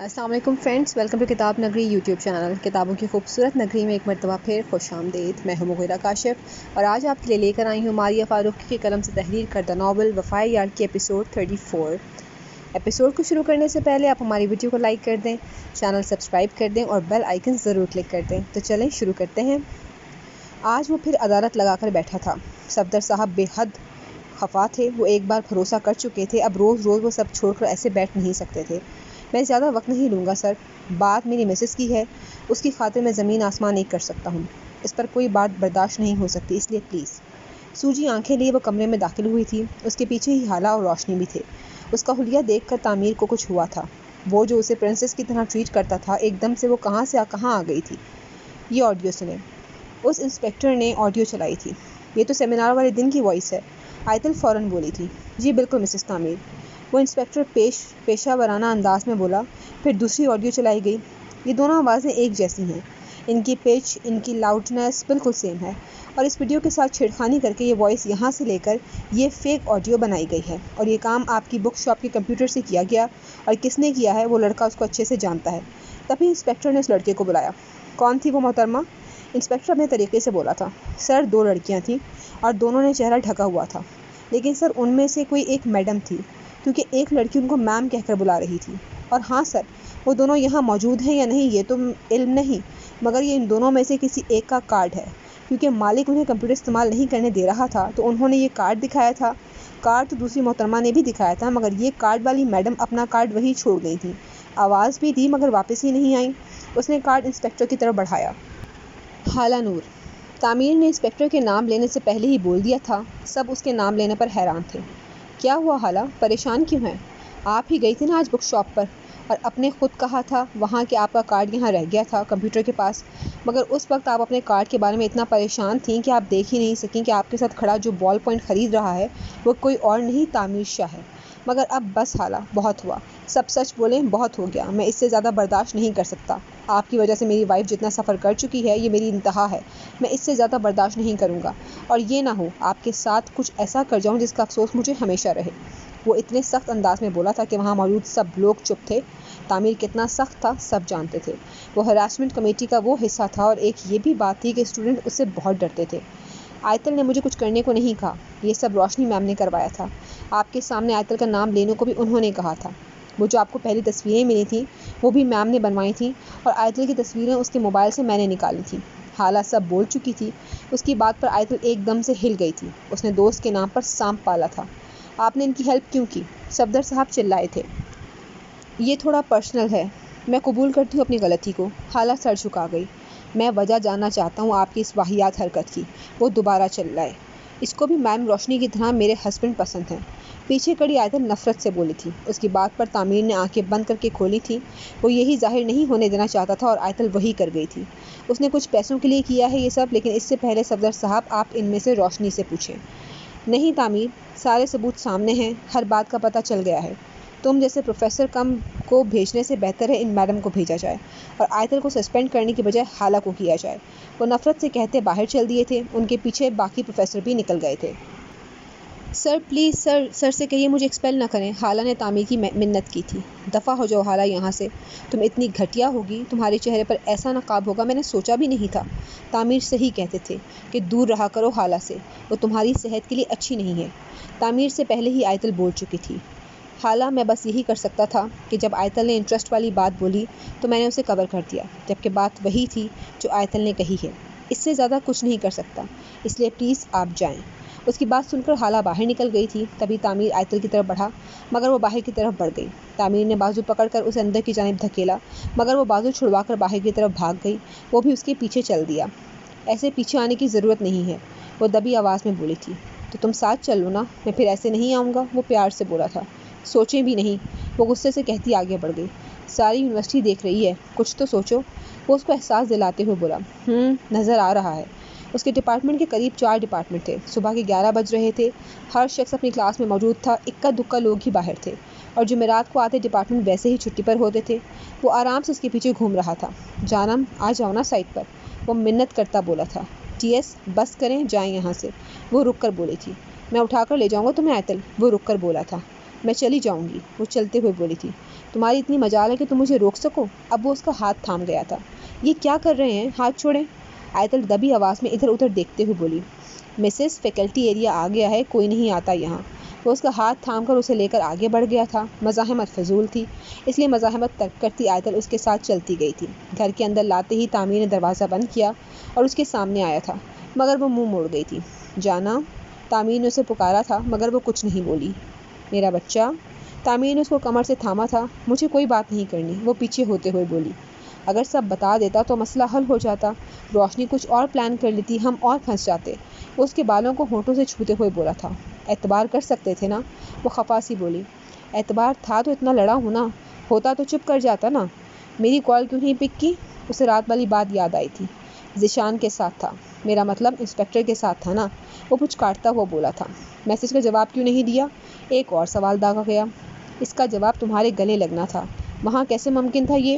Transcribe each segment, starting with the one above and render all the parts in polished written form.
السلام علیکم friends, welcome to کتاب نگری یوٹیوب چینل۔ کتابوں کی خوبصورت نگری میں ایک مرتبہ پھر خوش آمدید۔ میں ہوں مغیرہ کاشف اور آج آپ کے لیے لے کر آئی ہوں ماریہ فاروقی کے قلم سے تحریر کردہ ناول وفائے یار کی ایپیسوڈ 34۔ ایپیسوڈ کو شروع کرنے سے پہلے آپ ہماری ویڈیو کو لائک کر دیں، چینل سبسکرائب کر دیں اور بیل آئیکن ضرور کلک کر دیں۔ تو چلیں شروع کرتے ہیں۔ آج وہ پھر عدالت لگا کر بیٹھا تھا۔ صفدر صاحب بے حد خفا تھے۔ وہ ایک بار بھروسہ کر چکے تھے، اب روز روز وہ سب چھوڑ کر ایسے بیٹھ نہیں سکتے تھے۔ میں زیادہ وقت نہیں لوں گا سر، بات میری مسز کی ہے، اس کی خاطر میں زمین آسمان ایک کر سکتا ہوں۔ اس پر کوئی بات برداشت نہیں ہو سکتی، اس لیے پلیز۔ سوجی آنکھیں لیے وہ کمرے میں داخل ہوئی تھی۔ اس کے پیچھے ہی حالہ اور روشنی بھی تھے۔ اس کا حلیہ دیکھ کر تعمیر کو کچھ ہوا تھا۔ وہ جو اسے پرنسس کی طرح ٹریٹ کرتا تھا، ایک دم سے وہ کہاں سے کہاں آ گئی تھی۔ یہ آڈیو سنیں۔ اس انسپیکٹر نے آڈیو چلائی تھی۔ یہ تو سیمینار والے دن کی وائس ہے، آیتل فوراً بولی تھی۔ جی بالکل مسز تعمیر، وہ انسپیکٹر پیشہ ورانہ انداز میں بولا۔ پھر دوسری آڈیو چلائی گئی۔ یہ دونوں آوازیں ایک جیسی ہیں، ان کی پچ، ان کی لاؤڈنیس بالکل سیم ہے، اور اس ویڈیو کے ساتھ چھیڑخانی کر کے یہ وائس یہاں سے لے کر یہ فیک آڈیو بنائی گئی ہے، اور یہ کام آپ کی بک شاپ کے کمپیوٹر سے کیا گیا، اور کس نے کیا ہے وہ لڑکا اس کو اچھے سے جانتا ہے۔ تبھی انسپیکٹر نے اس لڑکے کو بلایا۔ کون تھی وہ محترمہ؟ انسپیکٹر اپنے طریقے سے بولا تھا۔ سر 2 لڑکیاں تھیں اور دونوں نے چہرہ ڈھکا ہوا تھا، لیکن سر ان میں سے کوئی ایک میڈم تھی، کیونکہ ایک لڑکی ان کو میم کہہ کر بلا رہی تھی۔ اور ہاں سر، وہ دونوں یہاں موجود ہیں یا نہیں یہ تو علم نہیں، مگر یہ ان دونوں میں سے کسی ایک کا کارڈ ہے، کیونکہ مالک انہیں کمپیوٹر استعمال نہیں کرنے دے رہا تھا تو انہوں نے یہ کارڈ دکھایا تھا۔ کارڈ تو دوسری محترمہ نے بھی دکھایا تھا، مگر یہ کارڈ والی میڈم اپنا کارڈ وہی چھوڑ گئی تھی۔ آواز بھی دی مگر واپس ہی نہیں آئی۔ اس نے کارڈ انسپیکٹر کی طرف بڑھایا۔ حالہ نور۔ تعمیر نے انسپیکٹر کے نام لینے سے پہلے ہی بول دیا تھا۔ سب اس کے نام لینے پر حیران تھے۔ کیا ہوا حالہ، پریشان کیوں ہیں؟ آپ ہی گئی تھی نا آج بک شاپ پر، اور اپنے خود کہا تھا وہاں کہ آپ کا کارڈ یہاں رہ گیا تھا کمپیوٹر کے پاس، مگر اس وقت آپ اپنے کارڈ کے بارے میں اتنا پریشان تھیں کہ آپ دیکھ ہی نہیں سکیں کہ آپ کے ساتھ کھڑا جو بال پوائنٹ خرید رہا ہے وہ کوئی اور نہیں تعمیر شاہ ہے۔ مگر اب بس حالہ، بہت ہوا، سب سچ بولیں، بہت ہو گیا، میں اس سے زیادہ برداشت نہیں کر سکتا۔ آپ کی وجہ سے میری وائف جتنا سفر کر چکی ہے یہ میری انتہا ہے، میں اس سے زیادہ برداشت نہیں کروں گا، اور یہ نہ ہو آپ کے ساتھ کچھ ایسا کر جاؤں جس کا افسوس مجھے ہمیشہ رہے۔ وہ اتنے سخت انداز میں بولا تھا کہ وہاں موجود سب لوگ چپ تھے۔ تعمیر کتنا سخت تھا سب جانتے تھے۔ وہ ہراسمنٹ کمیٹی کا وہ حصہ تھا، اور ایک یہ بھی بات تھی کہ اسٹوڈنٹ اس سے بہت ڈرتے تھے۔ آیتل نے مجھے کچھ کرنے کو نہیں کہا، یہ سب روشنی میم نے کروایا تھا۔ آپ کے سامنے آیتل کا نام لینے کو بھی انہوں نے کہا تھا۔ وہ جو آپ کو پہلی تصویریں ملی تھیں وہ بھی میم نے بنوائی تھیں، اور آیتل کی تصویریں اس کے موبائل سے میں نے نکالی تھیں۔ حالہ سب بول چکی تھی۔ اس کی بات پر آیتل ایک دم سے ہل گئی تھی۔ اس نے دوست کے نام پر سانپ پالا تھا۔ آپ نے ان کی ہیلپ کیوں کی؟ صفدر صاحب چلائے تھے۔ یہ تھوڑا پرسنل ہے، میں قبول کرتی ہوں اپنی غلطی کو۔ حالہ سر جھکا گئی۔ میں وجہ جاننا چاہتا ہوں آپ کی اس واہیات حرکت کی۔ وہ دوبارہ چلائے۔ اس کو بھی میم روشنی کی طرح میرے ہسبینڈ پسند ہیں۔ پیچھے کڑی آیتل نفرت سے بولی تھی۔ اس کی بات پر تعمیر نے آنکھیں بند کر کے کھولی تھیں۔ وہ یہی ظاہر نہیں ہونے دینا چاہتا تھا، اور آیتل وہی کر گئی تھی۔ اس نے کچھ پیسوں کے لیے کیا ہے یہ سب، لیکن اس سے پہلے صفدر صاحب آپ ان میں سے روشنی سے پوچھیں۔ نہیں تعمیر، سارے ثبوت سامنے ہیں، ہر بات کا پتہ چل گیا ہے۔ تم جیسے پروفیسر کم کو بھیجنے سے بہتر ہے ان میڈم کو بھیجا جائے، اور آیتل کو سسپینڈ کرنے کی بجائے حالہ کو کیا جائے۔ وہ نفرت سے کہتے باہر چل دیے تھے۔ ان کے پیچھے باقی پروفیسر بھی نکل گئے تھے۔ سر پلیز، سر سے کہیے مجھے ایکسپیل نہ کریں، حالہ نے تعمیر کی منت کی تھی۔ دفع ہو جاؤ حالہ یہاں سے، تم اتنی گھٹیا ہوگی، تمہارے چہرے پر ایسا نقاب ہوگا میں نے سوچا بھی نہیں تھا۔ تعمیر صحیح کہتے تھے کہ دور رہا کرو حالہ سے، وہ تمہاری صحت کے لیے اچھی نہیں ہے۔ تعمیر سے پہلے ہی آیتل بول چکی تھی۔ حالہ میں بس یہی کر سکتا تھا کہ جب آیتل نے انٹرسٹ والی بات بولی تو میں نے اسے کور کر دیا، جبکہ بات وہی تھی جو آیتل نے کہی ہے۔ اس سے زیادہ کچھ نہیں کر سکتا، اس لیے پلیز آپ جائیں۔ اس کی بات سن کر حالہ باہر نکل گئی تھی۔ تبھی تعمیر آیتل کی طرف بڑھا، مگر وہ باہر کی طرف بڑھ گئی۔ تعمیر نے بازو پکڑ کر اسے اندر کی جانب دھکیلا، مگر وہ بازو چھڑوا کر باہر کی طرف بھاگ گئی۔ وہ بھی اس کے پیچھے چل دیا۔ ایسے پیچھے آنے کی ضرورت نہیں ہے، وہ دبی آواز میں بولی تھی۔ تو تم ساتھ چل لو نا، میں پھر ایسے نہیں آؤں گا، وہ پیار سے بولا تھا۔ سوچیں بھی نہیں، وہ غصے سے کہتی آگے بڑھ گئی۔ ساری یونیورسٹی دیکھ رہی ہے، کچھ تو سوچو، وہ اس کو احساس دلاتے ہوئے بولا۔ نظر آ رہا ہے۔ اس کے ڈپارٹمنٹ کے قریب 4 ڈپارٹمنٹ تھے۔ صبح کے 11 بج رہے تھے۔ ہر شخص اپنی کلاس میں موجود تھا، اکا دکا لوگ ہی باہر تھے، اور جمعرات کو آتے ڈپارٹمنٹ ویسے ہی چھٹی پر ہوتے تھے۔ وہ آرام سے اس کے پیچھے گھوم رہا تھا۔ جانم آ جاؤ نا سائٹ پر، وہ منت کرتا بولا تھا۔ ٹی ایس بس کریں، جائیں یہاں سے، وہ رک کر بولی تھی۔ میں اٹھا کر لے جاؤں گا تمہیں آیتل، وہ رک کر بولا تھا۔ میں چلی جاؤں گی، وہ چلتے ہوئے بولی تھی۔ تمہاری اتنی مجال ہے کہ تم مجھے روک سکو؟ اب وہ اس کا ہاتھ تھام گیا تھا۔ یہ کیا کر رہے ہیں؟ ہاتھ چھوڑیں۔ آیتل دبی آواز میں ادھر ادھر دیکھتے ہوئے بولی۔ مسز، فیکلٹی ایریا آ گیا ہے، کوئی نہیں آتا یہاں۔ وہ اس کا ہاتھ تھام کر اسے لے کر آگے بڑھ گیا تھا۔ مزاحمت فضول تھی، اس لیے مزاحمت ترک کرتی آیتل اس کے ساتھ چلتی گئی تھی۔ گھر کے اندر لاتے ہی تعمیر نے دروازہ بند کیا اور اس کے سامنے آیا تھا، مگر وہ منہ موڑ گئی تھی۔ جانا، تعمیر نے اسے پکارا تھا، مگر وہ کچھ نہیں بولی۔ میرا بچہ، تعمیر نے اس کو کمر سے تھاما تھا۔ مجھے کوئی بات نہیں کرنی، وہ پیچھے ہوتے ہوئے بولی۔ اگر سب بتا دیتا تو مسئلہ حل ہو جاتا، روشنی کچھ اور پلان کر لیتی، ہم اور پھنس جاتے۔ وہ اس کے بالوں کو ہونٹوں سے چھوتے ہوئے بولا تھا۔ اعتبار کر سکتے تھے نا؟ وہ خفا سی بولی۔ اعتبار تھا تو اتنا لڑا ہوں نا، ہوتا تو چپ کر جاتا نا۔ میری کال کیوں نہیں پک کی؟ اسے رات والی بات یاد آئی تھی۔ ذیشان کے ساتھ تھا، میرا مطلب انسپکٹر کے ساتھ تھا نا، وہ کچھ کاٹتا ہوا بولا تھا۔ میسج کا جواب کیوں نہیں دیا؟ ایک اور سوال داغا گیا۔ اس کا جواب تمہارے گلے لگنا تھا، وہاں کیسے ممکن تھا یہ؟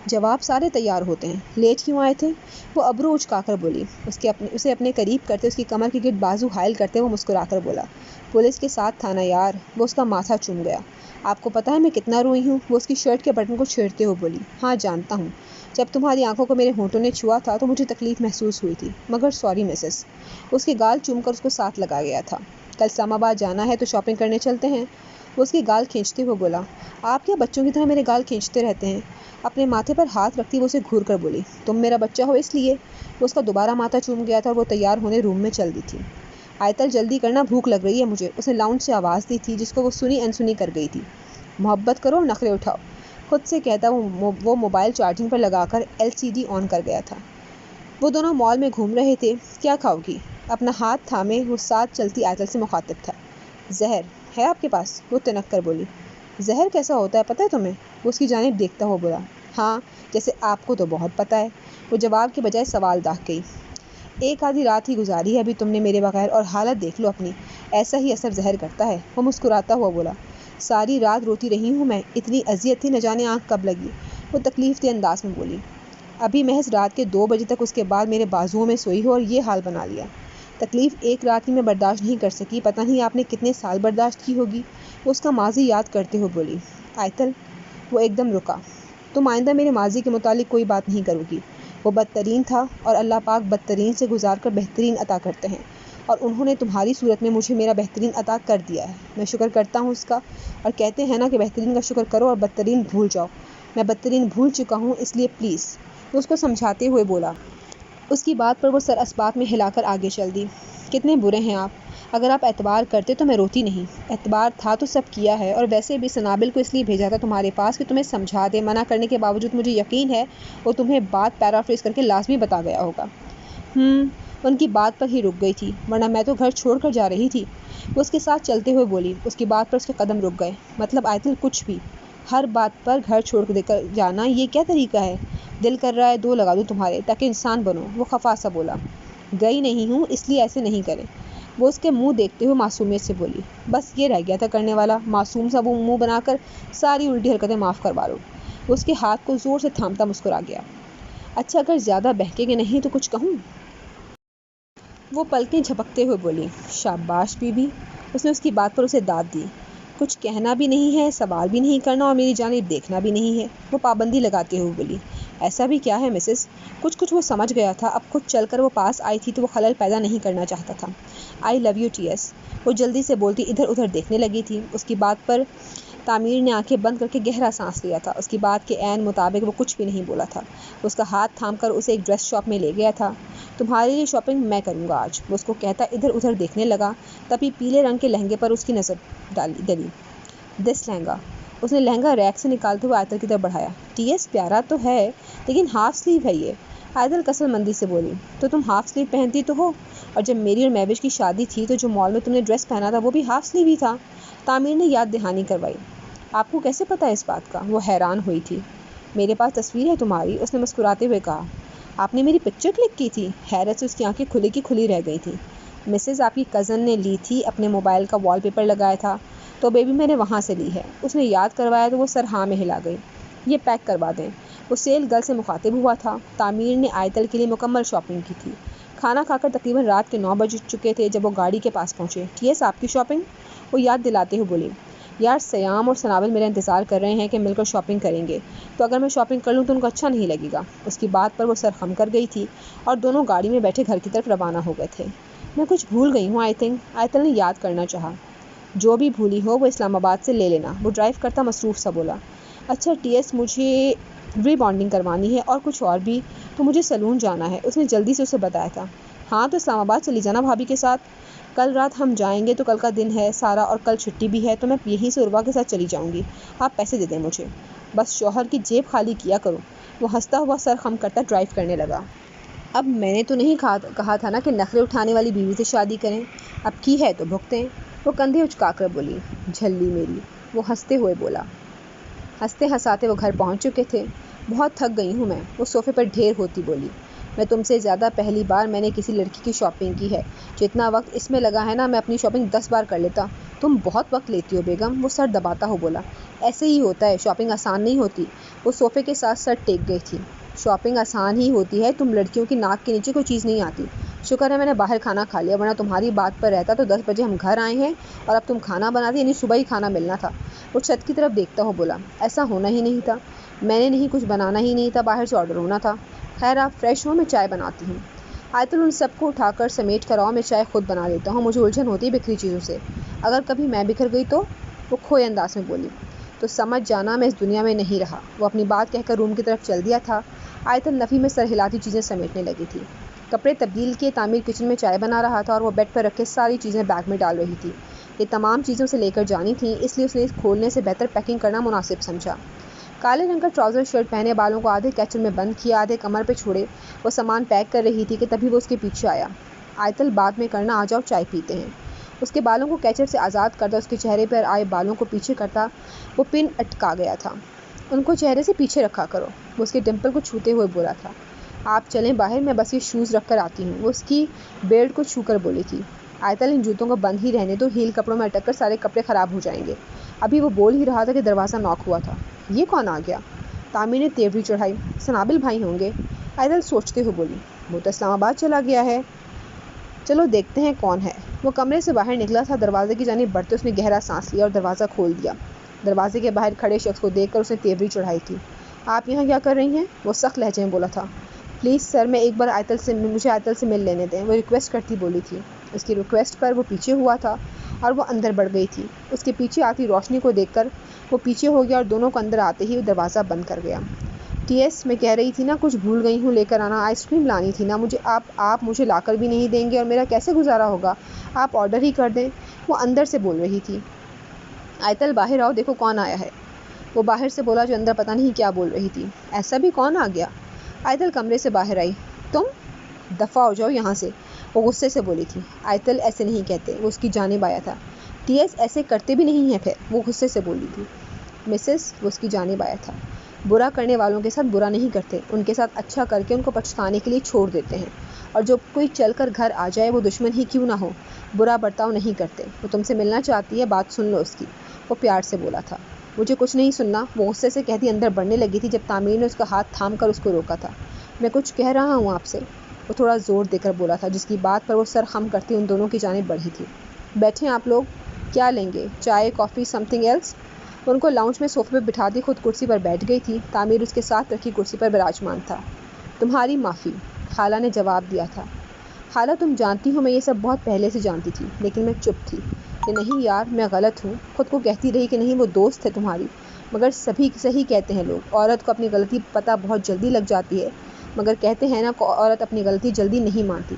جواب سارے تیار ہوتے ہیں، لیٹ کیوں آئے تھے؟ وہ ابرو اچکا کر بولی۔ اسے اپنے قریب کرتے، اس کی کمر کے گرد بازو حائل کرتے وہ مسکرا کر بولا۔ پولیس کے ساتھ تھا نا یار۔ وہ اس کا ماتھا چوم گیا۔ آپ کو پتا ہے میں کتنا روئی ہوں؟ وہ اس کی شرٹ کے بٹن کو چھیڑتے ہوئے بولی۔ ہاں جانتا ہوں، جب تمہاری آنکھوں کو میرے ہونٹوں نے چھوا تھا تو مجھے تکلیف محسوس ہوئی تھی، مگر سوری مسز۔ اس کے گال چوم کر اس کو ساتھ لگا گیا تھا۔ کل اسلام آباد جانا ہے تو شاپنگ کرنے چلتے ہیں؟ وہ اس کے گال کھینچتے ہوئے بولا۔ آپ کیا بچوں کی طرح میرے گال کھینچتے رہتے ہیں؟ اپنے ماتھے پر ہاتھ رکھتی وہ اسے گھور کر بولی۔ تم میرا بچہ ہو اس لیے؟ وہ اس کا دوبارہ ماتھا چوم گیا تھا اور وہ تیار ہونے روم میں چل دی تھی۔ آیتل جلدی کرنا، بھوک لگ رہی ہے مجھے، اس نے لاؤنج سے آواز دی تھی جس کو وہ سنی انسنی کر گئی تھی۔ محبت کرو، نخرے اٹھاؤ، خود سے کہتا وہ موبائل چارجنگ پر لگا کر LCD آن کر گیا تھا۔ وہ دونوں مال میں گھوم رہے تھے۔ کیا کھاؤ گی؟ اپنا ہاتھ تھامے وہ ساتھ چلتی آیتل سے مخاطب تھا۔ زہر ہے آپ کے پاس؟ وہ تنک کر بولی۔ زہر کیسا ہوتا ہے پتہ ہے تمہیں؟ وہ اس کی جانب دیکھتا ہوا بولا۔ ہاں، جیسے آپ کو تو بہت پتہ ہے۔ وہ جواب کے بجائے سوال داغ گئی۔ ایک آدھی رات ہی گزاری ہے ابھی تم نے میرے بغیر، اور حالت دیکھ لو اپنی، ایسا ہی اثر زہر کرتا ہے۔ وہ مسکراتا ہوا بولا۔ ساری رات روتی رہی ہوں میں، اتنی اذیت تھی، نہ جانے آنکھ کب لگی۔ وہ تکلیف دہ انداز میں بولی۔ ابھی محض رات کے 2 بجے تک، اس کے بعد میرے بازوؤں میں سوئی ہو اور یہ حال بنا لیا۔ تکلیف ایک رات ہی میں برداشت نہیں کر سکی، پتہ نہیں آپ نے کتنے سال برداشت کی ہوگی۔ وہ اس کا ماضی یاد کرتے ہوئے بولی۔ آیتل، وہ ایک دم رکا۔ تم آئندہ میرے ماضی کے متعلق کوئی بات نہیں کرو گی، وہ بدترین تھا، اور اللہ پاک بدترین سے گزار کر بہترین عطا کرتے ہیں، اور انہوں نے تمہاری صورت میں مجھے میرا بہترین عطا کر دیا ہے۔ میں شکر کرتا ہوں اس کا، اور کہتے ہیں نا کہ بہترین کا شکر کرو اور بدترین بھول جاؤ۔ میں بدترین بھول چکا ہوں، اس لیے پلیز۔ وہ اس کو سمجھاتے ہوئے بولا۔ اس کی بات پر وہ سر اسبات میں ہلا کر آگے چل دی۔ کتنے برے ہیں آپ! اگر آپ اعتبار کرتے تو میں روتی نہیں۔ اعتبار تھا تو سب کیا ہے، اور ویسے بھی سنابل کو اس لیے بھیجا تھا تمہارے پاس کہ تمہیں سمجھا دے۔ منع کرنے کے باوجود مجھے یقین ہے وہ تمہیں بات پیرافریز کر کے لازمی بتا گیا ہوگا۔ ان کی بات پر ہی رک گئی تھی، ورنہ میں تو گھر چھوڑ کر جا رہی تھی۔ وہ اس کے ساتھ چلتے ہوئے بولی۔ اس کی بات پر اس کے قدم رک گئے۔ مطلب آیتل کچھ بھی، ہر بات پر گھر چھوڑ کر جانا، یہ کیا طریقہ ہے؟ دل کر رہا ہے 2 لگا دوں تمہارے، تاکہ انسان بنو۔ وہ خفا سا بولا۔ گئی نہیں ہوں، اس لیے ایسے نہیں کریں۔ وہ اس کے منہ دیکھتے ہوئے معصومیت سے بولی۔ بس یہ رہ گیا تھا کرنے والا، معصوم سا وہ منہ بنا کر ساری الٹی حرکتیں معاف کروا لو۔ وہ اس کے ہاتھ کو زور سے تھامتا مسکرا گیا۔ اچھا، اگر زیادہ بہکے گے نہیں تو کچھ کہوں؟ وہ پلکیں جھپکتے ہوئے بولی۔ شاباش بی بی۔ اس نے اس کی بات پر اسے داد دی۔ کچھ کہنا بھی نہیں ہے، سوال بھی نہیں کرنا، اور میری جانب دیکھنا بھی نہیں ہے۔ وہ پابندی لگاتے ہوئے بولی۔ ایسا بھی کیا ہے مسز؟ کچھ وہ سمجھ گیا تھا، اب خود چل کر وہ پاس آئی تھی تو وہ خلل پیدا نہیں کرنا چاہتا تھا۔ آئی لو یو ٹی ایس، وہ جلدی سے بولتی ادھر ادھر دیکھنے لگی تھی۔ اس کی بات پر تعمیر نے آنکھیں بند کر کے گہرا سانس لیا تھا۔ اس کی بات کے عین مطابق وہ کچھ بھی نہیں بولا تھا۔ اس کا ہاتھ تھام کر اسے ایک ڈریس شاپ میں لے گیا تھا۔ تمہارے لیے شاپنگ میں کروں گا آج، وہ اس کو کہتا ادھر ادھر دیکھنے لگا۔ تبھی پیلے رنگ کے لہنگے پر اس کی نظر ڈلی۔ دس لہنگا، اس نے لہنگا ریک سے نکالتے ہوئے آیتل کی طرف بڑھایا۔ ٹی ایس پیارا تو ہے، لیکن ہاف سلیو ہے یہ۔ آیتل کسل مندی سے بولی۔ تو تم ہاف سلیو پہنتی تو ہو، اور جب میری اور مہوش کی شادی تھی تو جو مال میں تم نے ڈریس پہنا تھا وہ بھی ہاف سلیو ہی تھا۔ تعمیر نے یاد دہانی کروائی۔ آپ کو کیسے پتہ ہے اس بات کا؟ وہ حیران ہوئی تھی۔ میرے پاس تصویر ہے تمہاری، اس نے مسکراتے ہوئے کہا۔ آپ نے میری پکچر کلک کی تھی؟ حیرت سے اس کی آنکھیں کھلی کی کھلی رہ گئی تھیں۔ مسز، آپ کی کزن نے لی تھی، اپنے موبائل کا وال پیپر لگایا تھا تو بیبی میں نے وہاں سے لی ہے۔ اس نے یاد کروایا تو وہ سر ہاں میں ہلا گئی۔ یہ پیک کروا دیں۔ وہ سیل گرل سے مخاطب ہوا تھا۔ تعمیر نے آیتل کے لیے مکمل شاپنگ کی تھی۔ کھانا کھا کر تقریباً رات کے 9 بج چکے تھے جب وہ گاڑی کے پاس پہنچے۔ ٹی ایس، آپ کی شاپنگ؟ وہ یاد دلاتے ہوئے بولی۔ یار سیام اور سنابل میرا انتظار کر رہے ہیں کہ مل کر شاپنگ کریں گے، تو اگر میں شاپنگ کر لوں تو ان کو اچھا نہیں لگے گا۔ اس کی بات پر وہ سر خم کر گئی تھی اور دونوں گاڑی میں بیٹھے گھر کی طرف روانہ ہو گئے تھے۔ میں کچھ بھول گئی ہوں آئی تھنک، آیتل نے یاد کرنا چاہا۔ جو بھی بھولی ہو وہ اسلام آباد سے لے لینا، وہ ڈرائیو کرتا مصروف سا بولا۔ اچھا ٹی ایس، مجھے ری بانڈنگ کروانی ہے اور کچھ اور بھی، تو مجھے سیلون جانا ہے۔ اس نے جلدی سے اسے بتایا تھا۔ ہاں تو اسلام آباد چلی جانا بھابھی کے ساتھ، کل رات ہم جائیں گے تو کل کا دن ہے سارا اور کل چھٹی بھی ہے، تو میں یہیں سے عروہ کے ساتھ چلی جاؤں گی، آپ پیسے دے دیں مجھے، بس شوہر کی جیب خالی کیا کرو۔ وہ ہنستا ہوا سر خم کرتا ڈرائیو کرنے لگا۔ اب میں نے تو نہیں کہا تھا نا کہ نخرے اٹھانے والی بیوی سے شادی کریں، اب کی ہے تو بھگتیں۔ وہ کندھے اچکا کر بولی۔ جھلی میری، وہ ہنستے ہوئے بولا۔ ہنستے ہنساتے وہ گھر پہنچ چکے تھے۔ بہت تھک گئی ہوں میں، وہ صوفے پر ڈھیر ہوتی بولی۔ میں تم سے زیادہ پہلی بار میں نے کسی لڑکی کی شاپنگ کی ہے، جتنا وقت اس میں لگا ہے نا میں اپنی شاپنگ 10 بار کر لیتا۔ تم بہت وقت لیتی ہو بیگم، وہ سر دباتا ہو بولا۔ ایسے ہی ہوتا ہے، شاپنگ آسان نہیں ہوتی۔ وہ صوفے کے ساتھ سر ٹیک گئی تھی۔ شاپنگ آسان ہی ہوتی ہے، تم لڑکیوں کی ناک کے نیچے کوئی چیز نہیں آتی۔ شکر ہے میں نے باہر کھانا کھا لیا، ورنہ تمہاری بات پر رہتا تو 10 بجے ہم گھر آئے ہیں اور اب تم کھانا بناتی، یعنی صبح ہی کھانا ملنا تھا۔ وہ چھت کی طرف دیکھتا ہو بولا۔ ایسا ہونا ہی نہیں تھا، میں نے نہیں کچھ بنانا ہی نہیں تھا، باہر سے آرڈر ہونا تھا۔ خیر آپ فریش ہو، میں چائے بناتی ہوں۔ آیتل ان سب کو اٹھا کر سمیٹ کر آؤ، میں چائے خود بنا لیتا ہوں، مجھے الجھن ہوتی ہے بکھری چیزوں سے، اگر کبھی میں بکھر گئی تو؟ وہ کھوئے انداز میں بولی۔ تو سمجھ جانا میں اس دنیا میں نہیں رہا۔ وہ اپنی بات کہہ کر روم کی طرف چل دیا تھا۔ آیتل نفی میں سر ہلاتی چیزیں سمیٹنے لگی تھی۔ کپڑے تبدیل کیے، تعمیر کچن میں چائے بنا رہا تھا اور وہ بیڈ پر رکھے ساری چیزیں بیگ میں ڈال رہی تھی۔ یہ تمام چیزیں اسے لے کر جانی تھیں، اس لیے اس نے کھولنے سے بہتر پیکنگ کرنا مناسب سمجھا۔ کالے رنگ کا ٹراؤزر شرٹ پہنے، بالوں کو آدھے کیچل میں بند کیا آدھے کمر پہ چھوڑے وہ سامان پیک کر رہی تھی کہ تبھی وہ اس کے پیچھے آیا۔ آیتل بعد میں کرنا، آ جاؤ چائے پیتے ہیں۔ اس کے بالوں کو کیچل سے آزاد کرتا، اس کے چہرے پر آئے بالوں کو پیچھے کرتا، وہ پن اٹکا گیا تھا۔ ان کو چہرے سے پیچھے رکھا کرو، وہ اس کے ڈمپل کو چھوتے ہوئے بولا تھا۔ آپ چلیں باہر، میں بس یہ شوز رکھ کر آتی ہوں، وہ اس کی بیلٹ کو چھو کر بولی تھی۔ آیتل ان جوتوں کو بند ہی رہنے دو، ہیل کپڑوں میں اٹک کر سارے کپڑے خراب ہو جائیں گے۔ ابھی وہ بول ہی رہا تھا کہ دروازہ ناک ہوا تھا۔ یہ کون آ گیا؟ تعمیر نے تیوری چڑھائی۔ سنابل بھائی ہوں گے، آیتل سوچتے ہوئے بولی۔ وہ تو اسلام آباد چلا گیا ہے، چلو دیکھتے ہیں کون ہے۔ وہ کمرے سے باہر نکلا تھا، دروازے کی جانب بڑھتے اس نے گہرا سانس لیا اور دروازہ کھول دیا۔ دروازے کے باہر کھڑے شخص کو دیکھ کر اس نے تیوری چڑھائی تھی۔ آپ یہاں کیا کر رہی ہیں؟ وہ سخت لہجے میں بولا تھا۔ پلیز سر، میں ایک بار مجھے آیتل سے مل لینے دیں، وہ ریکویسٹ کرتی بولی تھی۔ اس کی ریکویسٹ پر وہ پیچھے ہوا تھا اور وہ اندر بڑھ گئی تھی۔ اس کے پیچھے آتی روشنی کو دیکھ کر وہ پیچھے ہو گیا اور دونوں کو اندر آتے ہی وہ دروازہ بند کر گیا۔ ٹی ایس، میں کہہ رہی تھی نا کچھ بھول گئی ہوں لے کر آنا، آئس کریم لانی تھی نا مجھے، آپ مجھے لا کر بھی نہیں دیں گے اور میرا کیسے گزارا ہوگا؟ آپ آرڈر ہی کر دیں، وہ اندر سے بول رہی تھی۔ آیتل باہر آؤ، دیکھو کون آیا ہے، وہ باہر سے بولا جو اندر پتہ نہیں کیا بول رہی تھی۔ ایسا بھی کون آ گیا؟ آیتل کمرے سے باہر آئی۔ تم دفع ہو جاؤ یہاں سے، وہ غصے سے بولی تھی۔ آیتل ایسے نہیں کہتے، وہ اس کی جانب آیا تھا۔ ٹی ایس ایسے کرتے بھی نہیں ہیں پھر، وہ غصے سے بولی تھی۔ مسز، وہ اس کی جانب آیا تھا۔ برا کرنے والوں کے ساتھ برا نہیں کرتے، ان کے ساتھ اچھا کر کے ان کو پچھتانے کے لیے چھوڑ دیتے ہیں، اور جو کوئی چل کر گھر آ جائے وہ دشمن ہی کیوں نہ ہو، برا برتاؤ نہیں کرتے۔ وہ تم سے ملنا چاہتی ہے، بات سن لو اس کی، وہ پیار سے بولا تھا۔ مجھے کچھ نہیں سننا، وہ غصے سے کہتی اندر بڑھنے لگی تھی جب تعمیر نے اس کا ہاتھ تھام کر اس کو روکا تھا۔ میں کچھ کہہ رہا ہوں آپ سے، وہ تھوڑا زور دے کر بولا تھا، جس کی بات پر وہ سر خم کرتی ان دونوں کی جانب بڑھی تھی۔ بیٹھیں آپ لوگ، کیا لیں گے؟ چائے، کافی، سم تھنگ ایلس؟ ان کو لاؤنج میں صوفے پہ بٹھا دی، خود کرسی پر بیٹھ گئی تھی۔ تعمیر اس کے ساتھ رکھی کرسی پر براجمان تھا۔ تمہاری معافی، خالہ نے جواب دیا تھا۔ خالہ تم جانتی ہو میں یہ سب بہت پہلے سے جانتی تھی، لیکن میں چپ تھی کہ نہیں یار میں غلط ہوں، خود کو کہتی رہی کہ نہیں وہ دوست ہے تمہاری، مگر سبھی صحیح کہتے ہیں لوگ، عورت کو اپنی غلطی پتہ بہت جلدی لگ جاتی ہے، مگر کہتے ہیں نا عورت اپنی غلطی جلدی نہیں مانتی،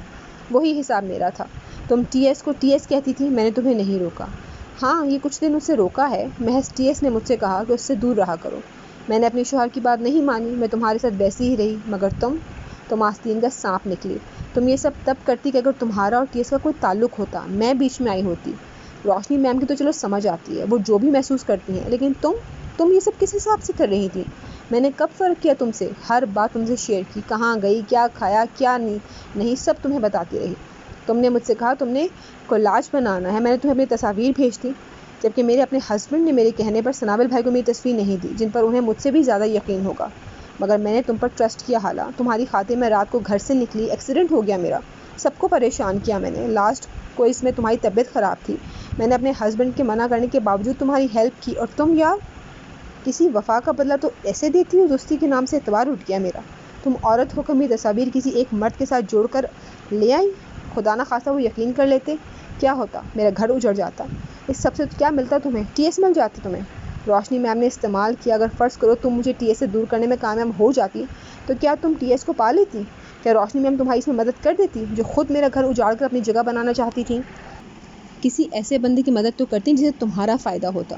وہی حساب میرا تھا۔ تم ٹی ایس کو ٹی ایس کہتی تھی، میں نے تمہیں نہیں روکا۔ ہاں یہ کچھ دن اسے روکا ہے، محض ٹی ایس نے مجھ سے کہا کہ اس سے دور رہا کرو، میں نے اپنے شوہر کی بات نہیں مانی، میں تمہارے ساتھ ویسی ہی رہی، مگر تم آستین کا سانپ نکلی۔ تم یہ سب تب کرتی کہ اگر تمہارا اور ٹی ایس کا کوئی تعلق ہوتا، میں بیچ میں آئی ہوتی۔ روشنی میم کی تو چلو سمجھ آتی ہے، وہ جو بھی محسوس کرتی ہیں، لیکن تم یہ سب کس حساب سے کر رہی تھی؟ میں نے کب فرق کیا تم سے؟ ہر بات تم سے شیئر کی، کہاں گئی، کیا کھایا، کیا نہیں، سب تمہیں بتاتی رہی۔ تم نے مجھ سے کہا تم نے کولاج بنانا ہے، میں نے تمہیں اپنی تصاویر بھیج دی، جبکہ میرے اپنے ہسبینڈ نے میرے کہنے پر سنابل بھائی کو میری تصویر نہیں دی، جن پر انہیں مجھ سے بھی زیادہ یقین ہوگا، مگر میں نے تم پر ٹرسٹ کیا حالہ، تمہاری خاطر میں رات کو گھر سے نکلی، ایکسیڈنٹ ہو گیا میرا، سب کو پریشان کیا میں نے، لاسٹ کو اس میں تمہاری طبیعت خراب تھی، میں نے اپنے ہسبینڈ کے منع کرنے کے باوجود تمہاری ہیلپ کی، اور تم یار کسی وفا کا بدلہ تو ایسے دیتی ہو؟ دوستی کے نام سے اعتبار اٹھ گیا میرا۔ تم عورت ہو کر میری تصاویر کسی ایک مرد کے ساتھ جوڑ کر لے آئی۔ خدا نہ خواستہ وہ یقین کر لیتے، کیا ہوتا؟ میرا گھر اجڑ جاتا۔ اس سب سے کیا ملتا تمہیں؟ ٹی ایس مل جاتی تمہیں۔ روشنی میم نے استعمال کیا۔ اگر فرض کرو تم مجھے ٹی ایس سے دور کرنے میں کامیاب ہو جاتی تو کیا تم ٹی ایس کو پا لیتی؟ کیا روشنی میم تمہاری اس میں مدد کر دیتی جو خود میرا گھر اجاڑ کر اپنی جگہ بنانا چاہتی تھیں؟ کسی ایسے بندے کی مدد تو کرتی جسے تمہارا فائدہ ہوتا۔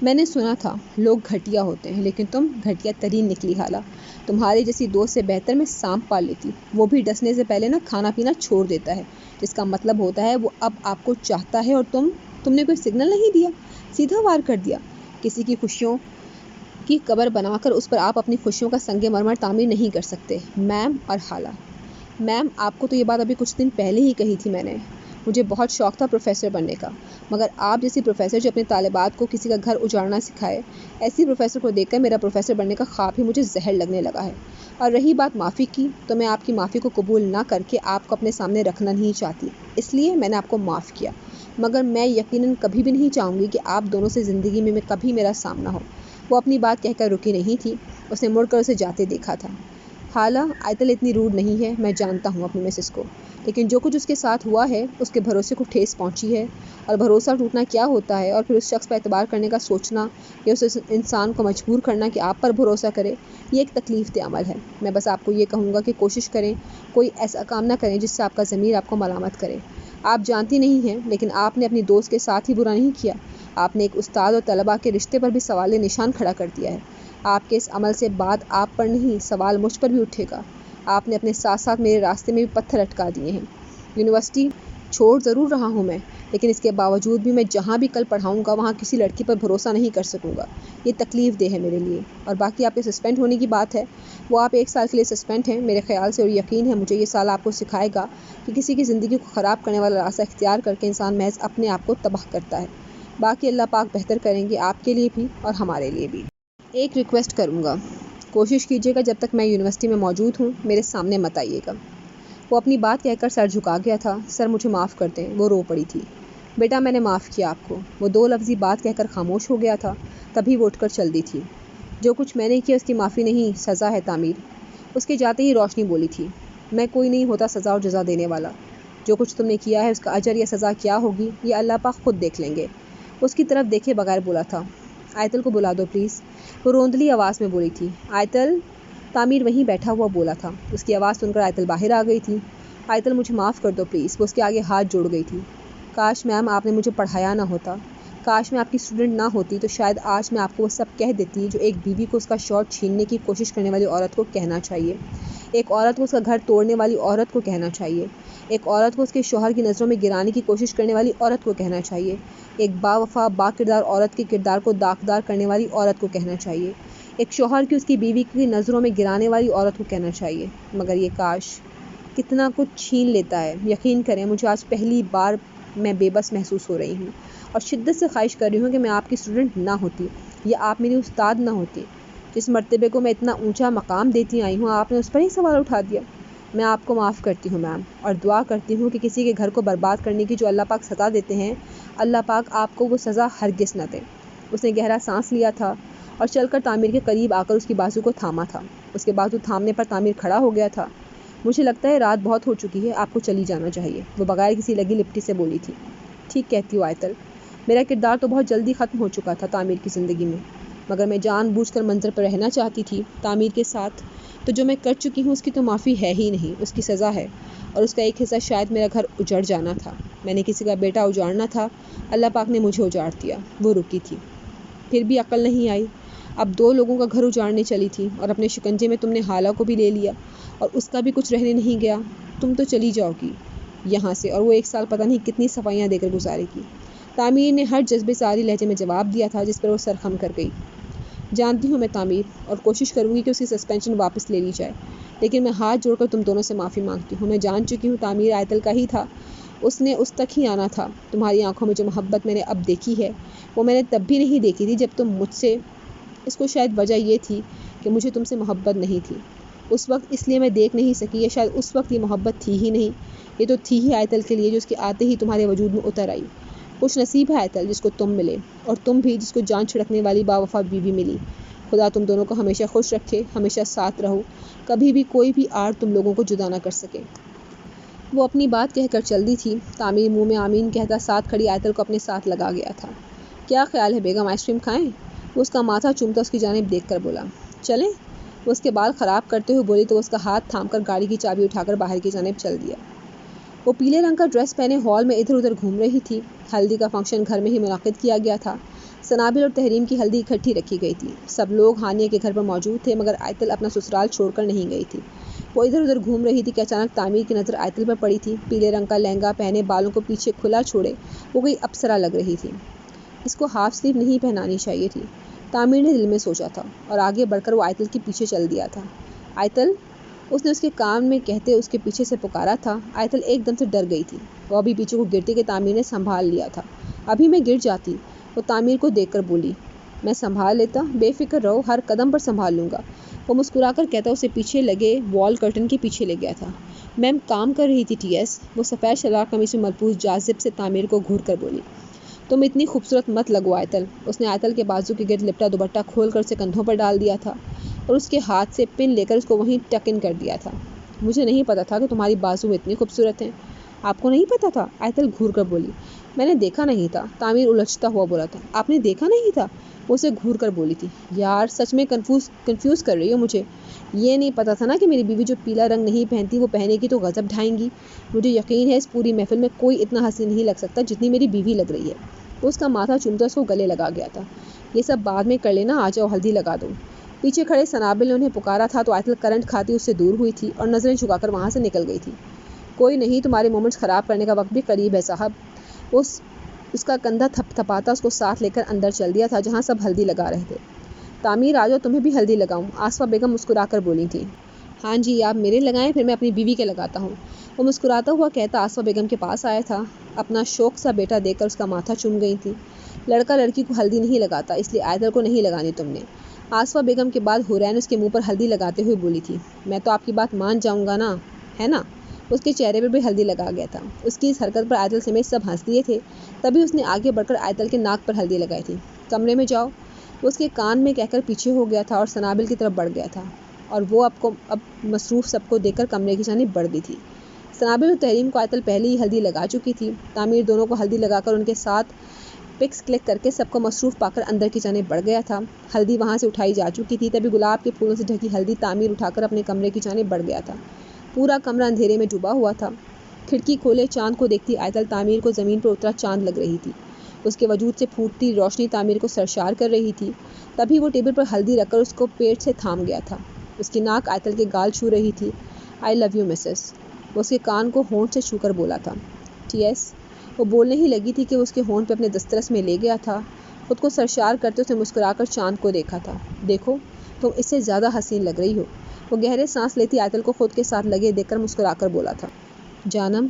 میں نے سنا تھا لوگ گھٹیا ہوتے ہیں، لیکن تم گھٹیا ترین نکلی حالا۔ تمہاری جیسی دوست سے بہتر میں سانپ پال لیتی، وہ بھی ڈسنے سے پہلے نا کھانا پینا چھوڑ دیتا ہے، جس کا مطلب ہوتا ہے وہ اب آپ کو چاہتا ہے، اور تم نے کوئی سگنل نہیں دیا، سیدھا وار کر دیا۔ کسی کی خوشیوں کی قبر بنا کر اس پر آپ اپنی خوشیوں کا سنگ مرمر تعمیر نہیں کر سکتے میم اور خالہ۔ میم آپ کو تو یہ بات ابھی کچھ دن پہلے ہی کہی تھی میں نے۔ مجھے بہت شوق تھا پروفیسر بننے کا، مگر آپ جیسی پروفیسر جو اپنے طالبات کو کسی کا گھر اجاڑنا سکھائے، ایسی پروفیسر کو دیکھ کر میرا پروفیسر بننے کا خواب ہی مجھے زہر لگنے لگا ہے۔ اور رہی بات معافی کی، تو میں آپ کی معافی کو قبول نہ کر کے آپ کو اپنے سامنے رکھنا نہیں چاہتی، اس لیے میں نے آپ کو معاف کیا، مگر میں یقیناً کبھی بھی نہیں چاہوں گی کہ آپ دونوں سے زندگی میں کبھی میرا سامنا ہو۔ وہ اپنی بات کہہ کر رکی نہیں تھی، اس نے مڑ کر اسے جاتے دیکھا تھا۔ خالہ، آئتل اتنی روڈ نہیں ہے، میں جانتا ہوں اپنی مسز کو، لیکن جو کچھ اس کے ساتھ ہوا ہے اس کے بھروسے کو ٹھیس پہنچی ہے، اور بھروسہ ٹوٹنا کیا ہوتا ہے، اور پھر اس شخص پر اعتبار کرنے کا سوچنا یا اس انسان کو مجبور کرنا کہ آپ پر بھروسہ کرے، یہ ایک تکلیف دہ عمل ہے۔ میں بس آپ کو یہ کہوں گا کہ کوشش کریں کوئی ایسا کام نہ کریں جس سے آپ کا ضمیر آپ کو ملامت کرے۔ آپ جانتی نہیں ہیں، لیکن آپ نے اپنی دوست کے ساتھ ہی برا نہیں کیا، آپ نے ایک استاد اور طلباء کے رشتے پر بھی سوال نشان کھڑا کر دیا ہے۔ آپ کے اس عمل سے بات آپ پر نہیں، سوال مجھ پر بھی اٹھے گا۔ آپ نے اپنے ساتھ ساتھ میرے راستے میں بھی پتھر اٹکا دیے ہیں۔ یونیورسٹی چھوڑ ضرور رہا ہوں میں، لیکن اس کے باوجود بھی میں جہاں بھی کل پڑھاؤں گا وہاں کسی لڑکی پر بھروسہ نہیں کر سکوں گا۔ یہ تکلیف دہ ہے میرے لیے۔ اور باقی آپ کے سسپینڈ ہونے کی بات ہے، وہ آپ 1 سال کے لیے سسپینڈ ہیں میرے خیال سے، اور یقین ہے مجھے یہ سال آپ کو سکھائے گا کہ کسی کی زندگی کو خراب کرنے والا راستہ اختیار کر کے انسان محض اپنے آپ کو تباہ کرتا ہے۔ باقی اللہ پاک بہتر کریں گے آپ کے لیے بھی اور ہمارے لیے بھی۔ ایک ریکویسٹ کروں گا، کوشش کیجیے گا جب تک میں یونیورسٹی میں موجود ہوں میرے سامنے مت آئیے گا۔ وہ اپنی بات کہہ کر سر جھکا گیا تھا۔ سر مجھے معاف کر دیں، وہ رو پڑی تھی۔ بیٹا میں نے معاف کیا آپ کو۔ وہ 2 لفظی بات کہہ کر خاموش ہو گیا تھا، تبھی وہ اٹھ کر چل دی تھی۔ جو کچھ میں نے کیا اس کی معافی نہیں، سزا ہے تعمیر۔ اس کے جاتے ہی روشنی بولی تھی، میں کوئی نہیں ہوتا سزا اور جزا دینے والا، جو کچھ تم نے کیا ہے اس کا اجر یا سزا کیا ہوگی یہ اللہ پاک خود دیکھ لیں گے۔ اس کی طرف دیکھے بغیر بولا تھا، آئتل کو بلا دو پلیز۔ وہ روندلی آواز میں بولی تھی، آئتل۔ تعمیر وہیں بیٹھا ہوا بولا تھا۔ اس کی آواز سن کر آئتل باہر آ گئی تھی۔ آئتل مجھے معاف کر دو پلیز۔ وہ اس کے آگے ہاتھ جوڑ گئی تھی۔ کاش میم آپ نے مجھے پڑھایا نہ ہوتا، کاش میں آپ کی اسٹوڈنٹ نہ ہوتی، تو شاید آج میں آپ کو وہ سب کہہ دیتی جو ایک بیوی کو اس کا شوہر چھیننے کی کوشش کرنے والی عورت کو کہنا چاہیے، ایک عورت کو اس کا گھر توڑنے والی عورت کو کہنا چاہیے، ایک عورت کو اس کے شوہر کی نظروں میں گرانے کی کوشش کرنے والی عورت کو کہنا چاہیے، ایک با وفا با کردار عورت کے کردار کو داغدار کرنے والی عورت کو کہنا چاہیے، ایک شوہر کی اس کی بیوی کی نظروں میں گرانے والی عورت کو کہنا چاہیے، مگر یہ کاش کتنا کچھ چھین لیتا ہے۔ یقین کریں مجھے آج پہلی بار میں بے بس محسوس ہو رہی ہوں، اور شدت سے خواہش کر رہی ہوں کہ میں آپ کی اسٹوڈنٹ نہ ہوتی، یا آپ میری استاد نہ ہوتی۔ جس مرتبے کو میں اتنا اونچا مقام دیتی آئی ہوں آپ نے اس پر ہی سوال اٹھا دیا۔ میں آپ کو معاف کرتی ہوں میم، اور دعا کرتی ہوں کہ کسی کے گھر کو برباد کرنے کی جو اللہ پاک سزا دیتے ہیں، اللہ پاک آپ کو وہ سزا ہرگز نہ دے۔ اس نے گہرا سانس لیا تھا اور چل کر تعمیر کے قریب آ کر اس کی بازو کو تھاما تھا۔ اس کے بازو تھامنے پر تعمیر کھڑا ہو گیا تھا۔ مجھے لگتا ہے رات بہت ہو چکی ہے، آپ کو چلی جانا چاہیے، وہ بغیر کسی لگی لپٹی سے بولی تھی۔ ٹھیک کہتی ہو آئتل، میرا کردار تو بہت جلدی ختم ہو چکا تھا تعمیر کی زندگی میں، مگر میں جان بوجھ کر منظر پر رہنا چاہتی تھی تعمیر کے ساتھ، تو جو میں کر چکی ہوں اس کی تو معافی ہے ہی نہیں، اس کی سزا ہے، اور اس کا ایک حصہ شاید میرا گھر اجڑ جانا تھا۔ میں نے کسی کا بیٹا اجاڑنا تھا، اللہ پاک نے مجھے اجاڑ دیا۔ وہ رکی تھی، پھر بھی عقل نہیں آئی۔ اب 2 لوگوں کا گھر اجاڑنے چلی تھی، اور اپنے شکنجے میں تم نے حالہ کو بھی لے لیا، اور اس کا بھی کچھ رہنے نہیں گیا۔ تم تو چلی جاؤ گی یہاں سے، اور وہ 1 سال پتہ نہیں کتنی صفائیاں دے کر گزارے گی۔ تعمیر نے ہر جذبے ساری لہجے میں جواب دیا تھا، جس پر وہ سرخم کر گئی۔ جانتی ہوں میں تعمیر، اور کوشش کروں گی کہ اس کی سسپینشن واپس لے لی جائے، لیکن میں ہاتھ جوڑ کر تم دونوں سے معافی مانگتی ہوں۔ میں جان چکی ہوں تعمیر آئتل کا ہی تھا، اس نے اس تک ہی آنا تھا۔ تمہاری آنکھوں میں جو محبت میں نے اب دیکھی ہے وہ میں نے تب بھی نہیں دیکھی تھی جب تم مجھ سے، اس کو شاید وجہ یہ تھی کہ مجھے تم سے محبت نہیں تھی اس وقت، اس لیے میں دیکھ نہیں سکی، یا شاید اس وقت یہ محبت تھی ہی نہیں، یہ تو تھی ہی آئتل کے لیے جو اس کے آتے ہی تمہارے وجود میں اتر آئی۔ خوش نصیب ہے آیتل جس کو تم ملے، اور تم بھی جس کو جان چھڑکنے والی باوفا بیوی ملی۔ خدا تم دونوں کو ہمیشہ خوش رکھے، ہمیشہ ساتھ رہو، کبھی بھی کوئی بھی آڑ تم لوگوں کو جدا نہ کر سکے۔ وہ اپنی بات کہہ کر چل دی تھی۔ تعمیر منہ میں آمین کہتا ساتھ کھڑی آیتل کو اپنے ساتھ لگا گیا تھا۔ کیا خیال ہے بیگم، آئس کریم کھائیں؟ وہ اس کا ماتھا چومتا اس کی جانب دیکھ کر بولا۔ چلیں؟ وہ اس کے بال خراب کرتے ہوئے بولی تو وہ اس کا ہاتھ تھام کر گاڑی کی چابی اٹھا کر باہر کی جانب چل دیا۔ وہ پیلے رنگ کا ڈریس پہنے ہال میں ادھر ادھر گھوم رہی تھی۔ ہلدی کا فنکشن گھر میں ہی منعقد کیا گیا تھا۔ سنابل اور تحریم کی ہلدی اکٹھی رکھی گئی تھی۔ سب لوگ ہانیہ کے گھر پر موجود تھے، مگر آیتل اپنا سسرال چھوڑ کر نہیں گئی تھی۔ وہ ادھر ادھر گھوم رہی تھی کہ اچانک تعمیر کی نظر آیتل پر پڑی تھی۔ پیلے رنگ کا لہنگا پہنے، بالوں کو پیچھے کھلا چھوڑے وہ کوئی اپسرا لگ رہی تھی۔ اس کو ہاف سلیو نہیں پہنانی چاہیے تھی، تعمیر نے دل میں سوچا تھا، اور آگے بڑھ کر وہ آیتل کے پیچھے چل دیا تھا۔ آیتل! اس نے اس کے کان میں کہتے اس کے پیچھے سے پکارا تھا۔ آیتل ایک دم سے ڈر گئی تھی۔ وہ ابھی پیچھے کو گرتی کہ تعمیر نے سنبھال لیا تھا۔ ابھی میں گر جاتی۔ وہ تعمیر کو دیکھ کر بولی۔ میں سنبھال لیتا، بے فکر رہو، ہر قدم پر سنبھال لوں گا۔ وہ مسکرا کر کہتا اسے پیچھے لگے وال کرٹن کے پیچھے لے گیا تھا۔ میم کام کر رہی تھی ٹی ایس۔ وہ سفید شلوار قمیص میں ملبوس جاذب سے تعمیر کو گھور کر بولی۔ تم اتنی خوبصورت مت لگو آیتل۔ اس نے آیتل کے بازو کے گرد لپٹا دوپٹہ کھول کر اسے کندھوں پر ڈال دیا تھا اور اس کے ہاتھ سے پن لے کر اس کو وہیں ٹک ان کر دیا تھا۔ مجھے نہیں پتا تھا کہ تمہاری بازو اتنی خوبصورت ہیں۔ آپ کو نہیں پتا تھا؟ آیتل گھور کر بولی۔ میں نے دیکھا نہیں تھا، تعمیر الجھتا ہوا بولا تھا۔ آپ نے دیکھا نہیں تھا؟ وہ اسے گھور کر بولی تھی۔ یار سچ میں کنفیوز کر رہی ہو مجھے۔ یہ نہیں پتا تھا نا کہ میری بیوی جو پیلا رنگ نہیں پہنتی وہ پہنے گی تو غضب ڈھائیں گی۔ مجھے یقین ہے اس پوری محفل میں کوئی اتنا حسین نہیں لگ سکتا جتنی میری بیوی لگ رہی ہے۔ وہ اس کا ماتھا چومتا اس کو گلے لگا گیا تھا۔ یہ سب بعد میں کر لینا، آ جاؤ ہلدی لگا دو۔ پیچھے کھڑے سنابل نے انہیں پکارا تھا تو آیتل کرنٹ کھاتی اس سے دور ہوئی تھی اور نظریں جھکا کر وہاں سے نکل گئی تھی۔ کوئی نہیں، تمہارے مومنٹس خراب کرنے کا وقت بھی قریب ہے صاحب۔ اس کا کندھا تھپ تھپاتا اس کو ساتھ لے کر اندر چل دیا تھا جہاں سب ہلدی لگا رہے تھے۔ تعمیر آ جاؤ، تمہیں بھی ہلدی لگاؤں، آصفہ بیگم مسکرا کر بولی تھی۔ ہاں جی، آپ میرے لگائیں، پھر میں اپنی بیوی کے لگاتا ہوں۔ وہ مسکراتا ہوا کہتا آصفہ بیگم کے پاس آیا تھا۔ اپنا شوق سا بیٹا دیکھ کر اس کا ماتھا چوم گئی تھی۔ لڑکا لڑکی کو ہلدی نہیں لگاتا، اس لیے آیتل کو نہیں لگانی تم نے۔ آصفہ بیگم کے بعد حورین اس کے منہ پر ہلدی لگاتے ہوئے بولی تھی۔ میں تو آپ کی بات مان جاؤں گا نا، ہے نا؟ اس کے چہرے پر بھی ہلدی لگا گیا تھا۔ اس کی اس حرکت پر آیتل سمیت سب ہنس دیے تھے۔ تبھی اس نے آگے بڑھ کر آیتل کے ناک پر ہلدی لگائی تھی۔ کمرے میں جاؤ، وہ اس کے کان میں کہہ کر پیچھے ہو گیا تھا اور سنابل کی طرف بڑھ گیا تھا، اور وہ اب مصروف سب کو دیکھ کر کمرے کی جانب بڑھ دی تھی۔ سنابل اور تحریم کو آیتل پہلے ہی ہلدی لگا چکی تھی۔ تعمیر دونوں کو ہلدی لگا کر ان کے ساتھ پکس کلک کر کے سب کو مصروف پا کر اندر کی جانب بڑھ گیا تھا۔ ہلدی وہاں سے اٹھائی جا چکی تھی۔ تبھی گلاب کے پھولوں سے ڈھکی ہلدی تعمیر اٹھا کر اپنے کمرے کی جانب بڑھ گیا تھا۔ پورا کمرہ اندھیرے میں ڈوبا ہوا تھا۔ کھڑکی کھولے چاند کو دیکھتی آیتل تعمیر کو زمین پر اترا چاند لگ رہی تھی۔ اس کے وجود سے پھوٹتی روشنی تعمیر کو سرشار کر رہی تھی۔ تبھی وہ ٹیبل پر ہلدی رکھ کر اس کو پیٹ سے تھام گیا تھا۔ اس کی ناک آیتل کے گال چھو رہی تھی۔ آئی لو یو مسز، وہ اس کے کان کو ہونٹ سے چھو کر بولا تھا۔ ٹی ایس، وہ بولنے ہی لگی تھی کہ وہ اس کے ہونٹ پہ اپنے دسترس میں لے گیا تھا۔ خود کو سرشار کرتے اس نے مسکرا کر چاند کو دیکھا تھا۔ دیکھو، تم اس سے زیادہ حسین لگ رہی ہو۔ وہ گہرے سانس لیتی آیتل کو خود کے ساتھ لگے دیکھ کر مسکرا کر بولا تھا۔ جانم،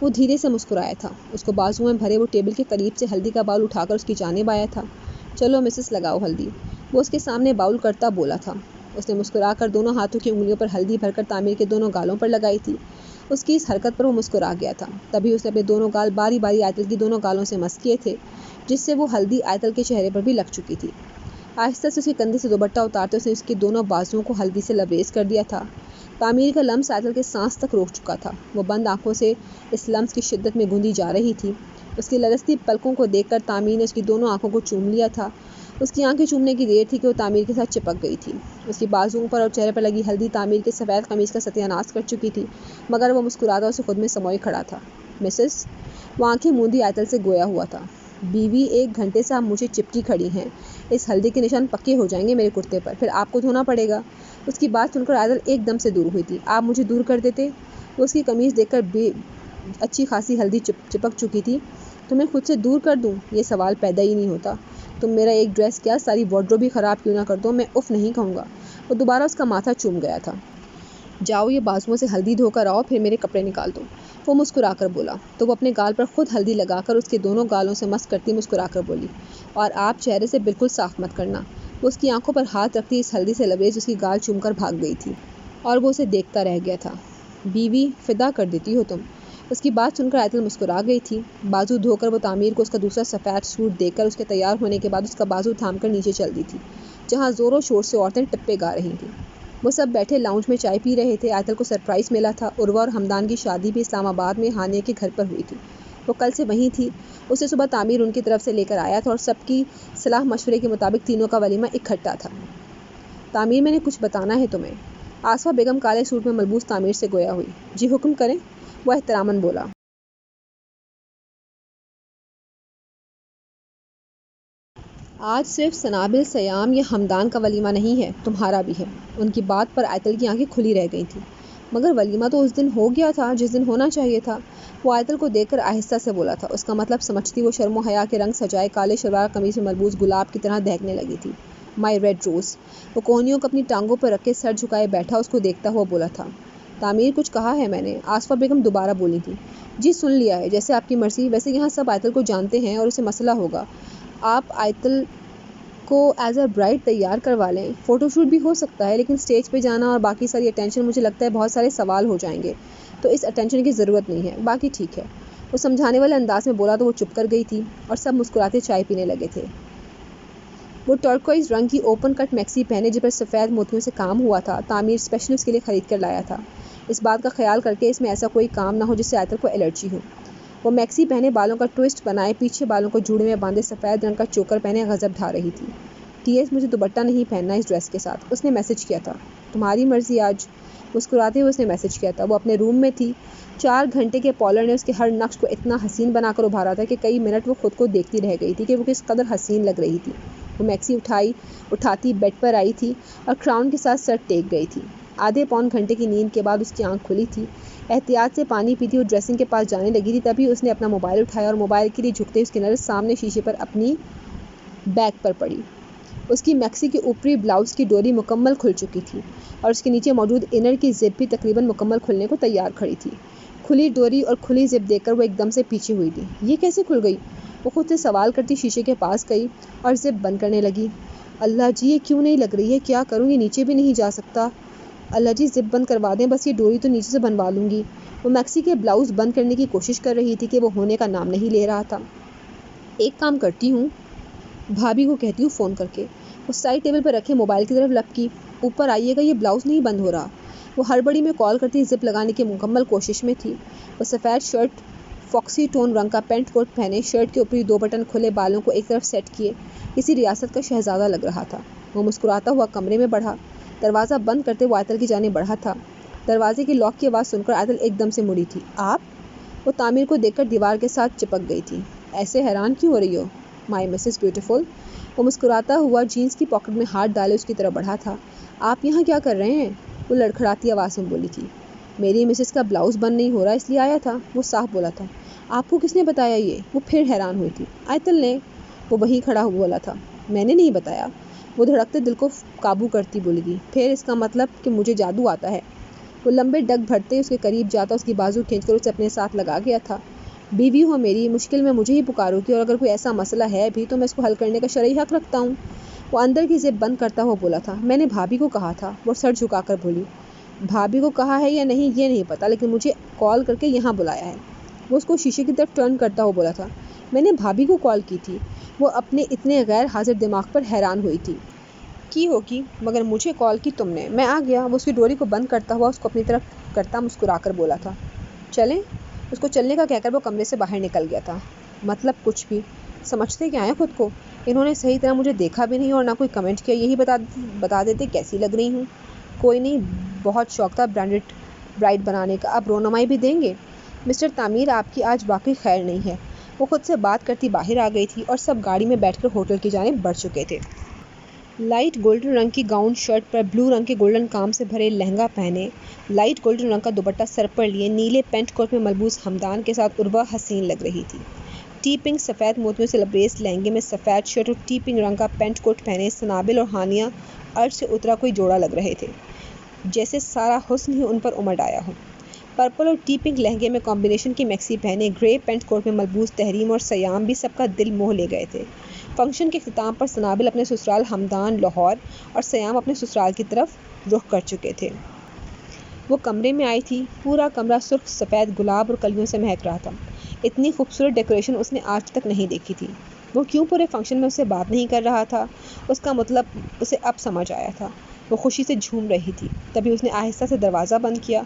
وہ دھیرے سے مسکرایا تھا۔ اس کو بازو میں بھرے وہ ٹیبل کے قریب سے ہلدی کا باؤل اٹھا کر اس کی جانب آیا تھا۔ چلو مسز لگاؤ ہلدی، وہ اس کے سامنے باؤل کرتا بولا تھا۔ اس نے مسکرا کر دونوں ہاتھوں کی انگلیوں پر ہلدی بھر کر تعمیر کے دونوں گالوں پر لگائی تھی۔ اس کی اس حرکت پر وہ مسکرا گیا تھا۔ تبھی اس نے اپنے دونوں گال باری باری آیتل کی دونوں گالوں سے مس کیے تھے، جس سے وہ ہلدی آیتل کے چہرے پر بھی لگ چکی تھی۔ آہستہ سے اس کے کندھے سے دوپٹہ اتارتے اس نے اس کی دونوں بازوؤں کو ہلدی سے لبریز کر دیا تھا۔ تعمیر کا لمس آیتل کے سانس تک روک چکا تھا۔ وہ بند آنکھوں سے اس لمس کی شدت میں گوندی جا رہی تھی۔ اس کی لرزتی پلکوں کو دیکھ کر تعمیر نے اس کی دونوں آنکھوں کو چوم لیا تھا۔ اس کی آنکھیں چومنے کی دیر تھی کہ وہ تعمیر کے ساتھ چپک گئی تھی۔ اس کی بازوؤں پر اور چہرے پر لگی ہلدی تعمیر کے سفید قمیص کا ستیہ ناش کر چکی تھی، مگر وہ مسکراتا اسے خود میں سموئے کھڑا تھا۔ مسز، وہ آنکھیں موندی آیتل سے گویا ہوا تھا۔ بیوی، 1 گھنٹے سے آپ مجھے چپکی کھڑی ہیں۔ اس ہلدی کے نشان پکے ہو جائیں گے میرے کرتے پر، پھر آپ کو دھونا پڑے گا۔ اس کی بات سن کر آیتل ایک دم سے دور ہوئی تھی۔ آپ مجھے دور کر دیتے؟ وہ اس کی قمیص دیکھ کر اچھی خاصی ہلدی چپک چکی تھی۔ تمہیں خود سے دور کر دوں؟ یہ سوال پیدا ہی نہیں ہوتا۔ تم میرا ایک ڈریس کیا ساری وارڈروب بھی خراب کیوں نہ کر دو، میں اف نہیں کہوں گا۔ وہ دوبارہ اس کا ماتھا چوم گیا تھا۔ جاؤ یہ بازوؤں سے ہلدی دھو کر آؤ، پھر میرے کپڑے نکال دو، وہ مسکرا کر بولا۔ تو وہ اپنے گال پر خود ہلدی لگا کر اس کے دونوں گالوں سے مس کرتی مسکرا کر بولی، اور آپ چہرے سے بالکل صاف مت کرنا۔ وہ اس کی آنکھوں پر ہاتھ رکھتی اس ہلدی سے لبریز اس کی گال چوم کر بھاگ گئی تھی، اور وہ اسے دیکھتا رہ گیا تھا۔ بیوی، فدا کر دیتی ہو تم۔ اس کی بات سن کر آیتل مسکرا گئی تھی۔ بازو دھو کر وہ تعمیر کو اس کا دوسرا سفید سوٹ دے کر اس کے تیار ہونے کے بعد اس کا بازو تھام کر نیچے چل دی تھی، جہاں زور و شور سے عورتیں ٹپے گا رہی تھیں۔ وہ سب بیٹھے لاؤنج میں چائے پی رہے تھے۔ آیتل کو سرپرائز ملا تھا۔ عروہ اور حمدان کی شادی بھی اسلام آباد میں ہانیہ کے گھر پر ہوئی تھی۔ وہ کل سے وہیں تھی۔ اسے صبح تعمیر ان کی طرف سے لے کر آیا تھا اور سب کی صلاح مشورے کے مطابق تینوں کا ولیمہ اکٹھا تھا۔ تعمیر، میں نے کچھ بتانا ہے تمہیں۔ آصفہ بیگم کالے سوٹ میں ملبوس تعمیر سے گویا ہوئی۔ جی حکم کریں، وہ احتراماً بولا۔ آج صرف سنابل، سیام یا حمدان کا ولیمہ نہیں ہے، تمہارا بھی ہے۔ ان کی بات پر آیتل کی آنکھیں کھلی رہ گئی تھیں۔ مگر ولیمہ تو اس دن ہو گیا تھا جس دن ہونا چاہیے تھا۔ وہ آیتل کو دیکھ کر آہستہ سے بولا تھا۔ اس کا مطلب سمجھتی وہ شرم و حیا کے رنگ سجائے کالے شلوار قمیص میں ملبوس گلاب کی طرح دہکنے لگی تھی۔ مائی ریڈ روز۔ وہ کوہنیوں کو اپنی ٹانگوں پر رکھ کے سر جھکائے بیٹھا اس کو دیکھتا ہوا بولا تھا۔ تعمیر، کچھ کہا ہے میں نے؟ آصفہ بیگم دوبارہ بولی تھی۔ جی سن لیا ہے، جیسے آپ کی مرضی۔ ویسے یہاں سب آیتل کو جانتے ہیں اور اسے مسئلہ ہوگا۔ آپ آیتل کو ایز اے برائڈ تیار کروا لیں۔ فوٹو شوٹ بھی ہو سکتا ہے، لیکن اسٹیج پہ جانا اور باقی ساری اٹینشن، مجھے لگتا ہے بہت سارے سوال ہو جائیں گے، تو اس اٹینشن کی ضرورت نہیں ہے۔ باقی ٹھیک ہے۔ وہ سمجھانے والے انداز میں بولا تو وہ چپ کر گئی تھی اور سب مسکراتے چائے پینے لگے تھے۔ وہ ٹرکوائز رنگ کی اوپن کٹ میکسی پہنے جس پر سفید موتیوں سے کام ہوا تھا، تعمیر اسپیشل اس کے لیے خرید کر لایا تھا، اس بات کا خیال کر کے اس میں ایسا کوئی کام نہ ہو جس سے آیتل کو الرجی ہو۔ وہ میکسی پہنے، بالوں کا ٹوئسٹ بنائے، پیچھے بالوں کو جوڑے میں باندھے سفید رنگ کا چوکر پہنے غضب ڈھا رہی تھی۔ ٹی ایس، مجھے دوپٹہ نہیں پہننا اس ڈریس کے ساتھ، اس نے میسج کیا تھا۔ تمہاری مرضی آج، مسکراتے ہوئے اس نے میسج کیا تھا۔ وہ اپنے روم میں تھی۔ 4 گھنٹے کے پارلر نے اس کے ہر نقش کو اتنا حسین بنا کر ابھارا تھا کہ کئی منٹ وہ خود کو دیکھتی رہ گئی تھی کہ وہ کس قدر حسین لگ رہی تھی۔ وہ میکسی اٹھاتی بیڈ پر آئی تھی اور کراؤن کے ساتھ سر ٹیک گئی تھی۔ آدھے پون گھنٹے کی نیند کے بعد اس کی آنکھ کھلی تھی۔ احتیاط سے پانی پیتی وہ ڈریسنگ کے پاس جانے لگی تھی، تبھی اس نے اپنا موبائل اٹھایا اور موبائل کے لیے جھکتے اس کی نظر سامنے شیشے پر اپنی بیک پر پڑی۔ اس کی میکسی کی اوپری بلاؤز کی ڈوری مکمل کھل چکی تھی اور اس کے نیچے موجود انر کی زپ بھی تقریباً مکمل کھلنے کو تیار کھڑی تھی۔ کھلی ڈوری اور کھلی زپ دیکھ کر وہ ایک دم سے پیچھے ہوئی تھی۔ یہ کیسے کھل گئی؟ وہ خود سے سوال کرتی شیشے کے پاس گئی اور زپ بند کرنے لگی۔ اللہ جی، یہ کیوں نہیں لگ رہی ہے؟ کیا کروں؟ یہ نیچے بھی نہیں جا سکتا۔ اللہ جی، زپ بند کروا دیں، بس یہ ڈوری تو نیچے سے بنوا لوں گی۔ وہ میکسی کے بلاؤز بند کرنے کی کوشش کر رہی تھی کہ وہ ہونے کا نام نہیں لے رہا تھا۔ ایک کام کرتی ہوں، بھابھی کو کہتی ہوں فون کر کے۔ وہ سائڈ ٹیبل پر رکھے موبائل کی طرف لپکی۔ اوپر آئیے گا، یہ بلاؤز نہیں بند ہو رہا۔ وہ ہڑبڑی میں کال کرتی زپ لگانے کی مکمل کوشش میں تھی۔ وہ سفید شرٹ، فاکسی ٹون رنگ کا پینٹ کوٹ پہنے، شرٹ کے اوپری 2 بٹن کھلے، بالوں کو ایک طرف سیٹ کیے کسی ریاست کا شہزادہ لگ رہا تھا۔ وہ مسکراتا ہوا کمرے میں بڑھا۔ دروازہ بند کرتے وہ آیتل کی جانب بڑھا تھا۔ دروازے کی لاک کی آواز سن کر آیتل ایک دم سے مڑی تھی۔ آپ؟ وہ تعمیر کو دیکھ کر دیوار کے ساتھ چپک گئی تھی۔ ایسے حیران کیوں ہو رہی ہو؟ مائی مسز بیوٹیفل۔ وہ مسکراتا ہوا جینس کی پاکٹ میں ہاتھ ڈالے اس کی طرف بڑھا تھا۔ آپ یہاں کیا کر رہے ہیں؟ وہ لڑکھڑاتی آواز میں بولی تھی۔ میری مسز کا بلاؤز بند نہیں ہو رہا، اس لیے آیا تھا، وہ صاف بولا تھا۔ آپ کو کس نے بتایا یہ؟ وہ پھر حیران ہوئی تھی۔ آیتل نے، وہ وہیں کھڑا ہوا بولا تھا۔ میں نے نہیں بتایا، وہ دھڑکتے دل کو قابو کرتی بولی تھی۔ پھر اس کا مطلب کہ مجھے جادو آتا ہے؟ وہ لمبے ڈگ بھرتے اس کے قریب جاتا، اس کی بازو کھینچ کر اسے اپنے ساتھ لگا گیا تھا۔ بیوی ہو میری، مشکل میں مجھے ہی پکارو گی، اور اگر کوئی ایسا مسئلہ ہے بھی تو میں اس کو حل کرنے کا شرعی حق رکھتا ہوں۔ وہ اندر کی زپ بند کرتا ہوا بولا تھا۔ میں نے بھابھی کو کہا تھا، وہ سر جھکا کر بولی۔ بھابھی کو کہا ہے یا نہیں یہ نہیں پتا، لیکن مجھے کال کر کے یہاں بلایا ہے۔ وہ اس کو شیشے کی طرف ٹرن کرتا ہوا بولا تھا۔ میں نے بھابھی کو کال کی تھی۔ وہ اپنے اتنے غیر حاضر دماغ پر حیران ہوئی تھی۔ کی ہوگی، مگر مجھے کال کی تم نے، میں آ گیا۔ وہ اس کی ڈوری کو بند کرتا ہوا اس کو اپنی طرف کرتا مسکرا کر بولا تھا۔ چلیں؟ اس کو چلنے کا کہہ کر وہ کمرے سے باہر نکل گیا تھا۔ مطلب کچھ بھی سمجھتے کیا ہیں خود کو؟ انہوں نے صحیح طرح مجھے دیکھا بھی نہیں اور نہ کوئی کمنٹ کیا، یہی بتا دیتے کیسی لگ رہی ہوں۔ کوئی نہیں، بہت شوق تھا برائڈ بنانے کا، اب رونمائی بھی دیں گے۔ مسٹر تعمیر، آپ کی آج واقعی خیر نہیں ہے۔ وہ خود سے بات کرتی باہر آ گئی تھی اور سب گاڑی میں بیٹھ کر ہوٹل کی جانب بڑھ چکے تھے۔ لائٹ گولڈن رنگ کی گاؤن شرٹ پر بلو رنگ کے گولڈن کام سے بھرے لہنگا پہنے، لائٹ گولڈن رنگ کا دوپٹہ سر پر لیے، نیلے پینٹ کوٹ میں ملبوس حمدان کے ساتھ عروہ حسین لگ رہی تھی۔ ٹی پنک سفید موتیوں سے لبریز لہنگے میں سفید شرٹ اور ٹی پنک رنگ کا پینٹ کوٹ پہنے سنابل اور ہانیہ عرش سے اترا کوئی جوڑا لگ رہے تھے، جیسے سارا حسن ہی ان پر امڈ آیا ہو۔ پرپل اور ٹی پنک لہنگے میں کمبینیشن کی میکسی پہنے، گرے پینٹ کوٹ میں ملبوس تحریم اور سیام بھی سب کا دل موہ لے گئے تھے۔ فنکشن کے اختتام پر سنابل اپنے سسرال حمدان لاہور اور سیام اپنے سسرال کی طرف رخ کر چکے تھے۔ وہ کمرے میں آئی تھی. پورا کمرہ سرخ سفید گلاب اور کلیوں سے مہک رہا تھا. اتنی خوبصورت ڈیکوریشن اس نے آج تک نہیں دیکھی تھی. وہ کیوں پورے فنکشن میں اس سے بات نہیں کر رہا تھا؟ اس کا مطلب اسے اب سمجھ آیا تھا. وہ خوشی سے جھوم رہی تھی. تبھی اس نے آہستہ سے دروازہ بند کیا.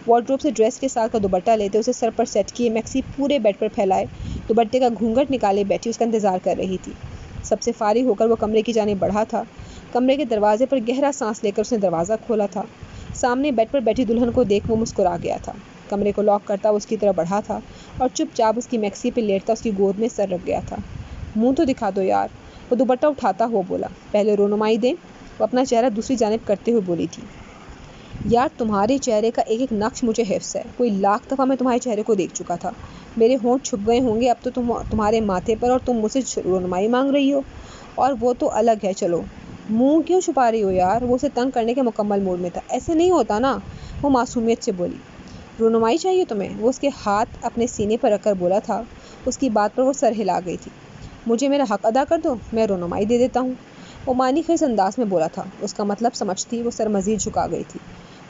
وارڈروب سے ڈریس کے ساتھ کا دوپٹہ لیتے اسے سر پر سیٹ کیے میکسی پورے بیڈ پر پھیلائے دوپٹے کا گھونگھٹ نکالے بیٹھی اس کا انتظار کر رہی تھی. سب سے فارغ ہو کر وہ کمرے کی جانب بڑھا تھا. کمرے کے دروازے پر گہرا سانس لے کر اس نے دروازہ کھولا تھا. سامنے بیڈ پر بیٹھی دلہن کو دیکھ وہ مسکرا گیا تھا. کمرے کو لاک کرتا وہ اس کی طرف بڑھا تھا اور چپ چاپ اس کی میکسی پہ لیٹتا اس کی گود میں سر رکھ گیا تھا. منہ تو دکھا دو یار. وہ دوپٹہ اٹھاتا ہوا بولا. پہلے رونمائی دیں. وہ اپنا چہرہ دوسری جانب کرتے ہوئے بولی تھی. یار تمہارے چہرے کا ایک ایک نقش مجھے حفظ ہے. کوئی لاکھ دفعہ میں تمہارے چہرے کو دیکھ چکا تھا. میرے ہونٹ چھپ گئے ہوں گے اب تو تمہارے ماتھے پر اور تم مجھ سے رونمائی مانگ رہی ہو. اور وہ تو الگ ہے. چلو منہ کیوں چھپا رہی ہو یار؟ وہ اسے تنگ کرنے کے مکمل موڈ میں تھا. ایسے نہیں ہوتا نا. وہ معصومیت سے بولی. رونمائی چاہیے تمہیں؟ وہ اس کے ہاتھ اپنے سینے پر رکھ کر بولا تھا. اس کی بات پر وہ سر ہلا گئی تھی. مجھے میرا حق ادا کر دو میں رونمائی دے دیتا ہوں. وہ معنی خیز انداز میں بولا تھا. اس کا مطلب سمجھتی وہ سر مزید جھکا گئی تھی.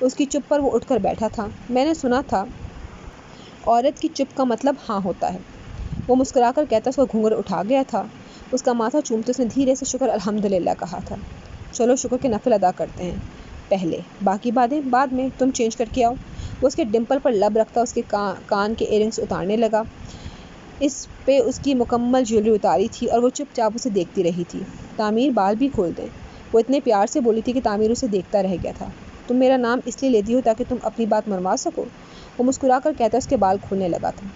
اس کی چپ پر وہ اٹھ کر بیٹھا تھا. میں نے سنا تھا عورت کی چپ کا مطلب ہاں ہوتا ہے. وہ مسکرا کر کہتا اس کو گھونگھر اٹھا گیا تھا. اس کا ماتھا چومتے اس نے دھیرے سے شکر الحمدللہ کہا تھا. چلو شکر کے نفل ادا کرتے ہیں پہلے، باقی باتیں بعد میں. تم چینج کر کے آؤ. وہ اس کے ڈمپل پر لب رکھتا اس کے کان کے ایئرنگس اتارنے لگا. اس پہ اس کی مکمل جیولری اتاری تھی اور وہ چپ چاپ اسے دیکھتی رہی تھی. تعمیر بال بھی کھول دیں. وہ اتنے پیار سے بولی تھی کہ تعمیر اسے دیکھتا رہ گیا تھا. تم میرا نام اس لیے لیتی ہو تاکہ تم اپنی بات منوا سکو. وہ مسکرا کر کہتا اس کے بال کھولنے لگا تھا.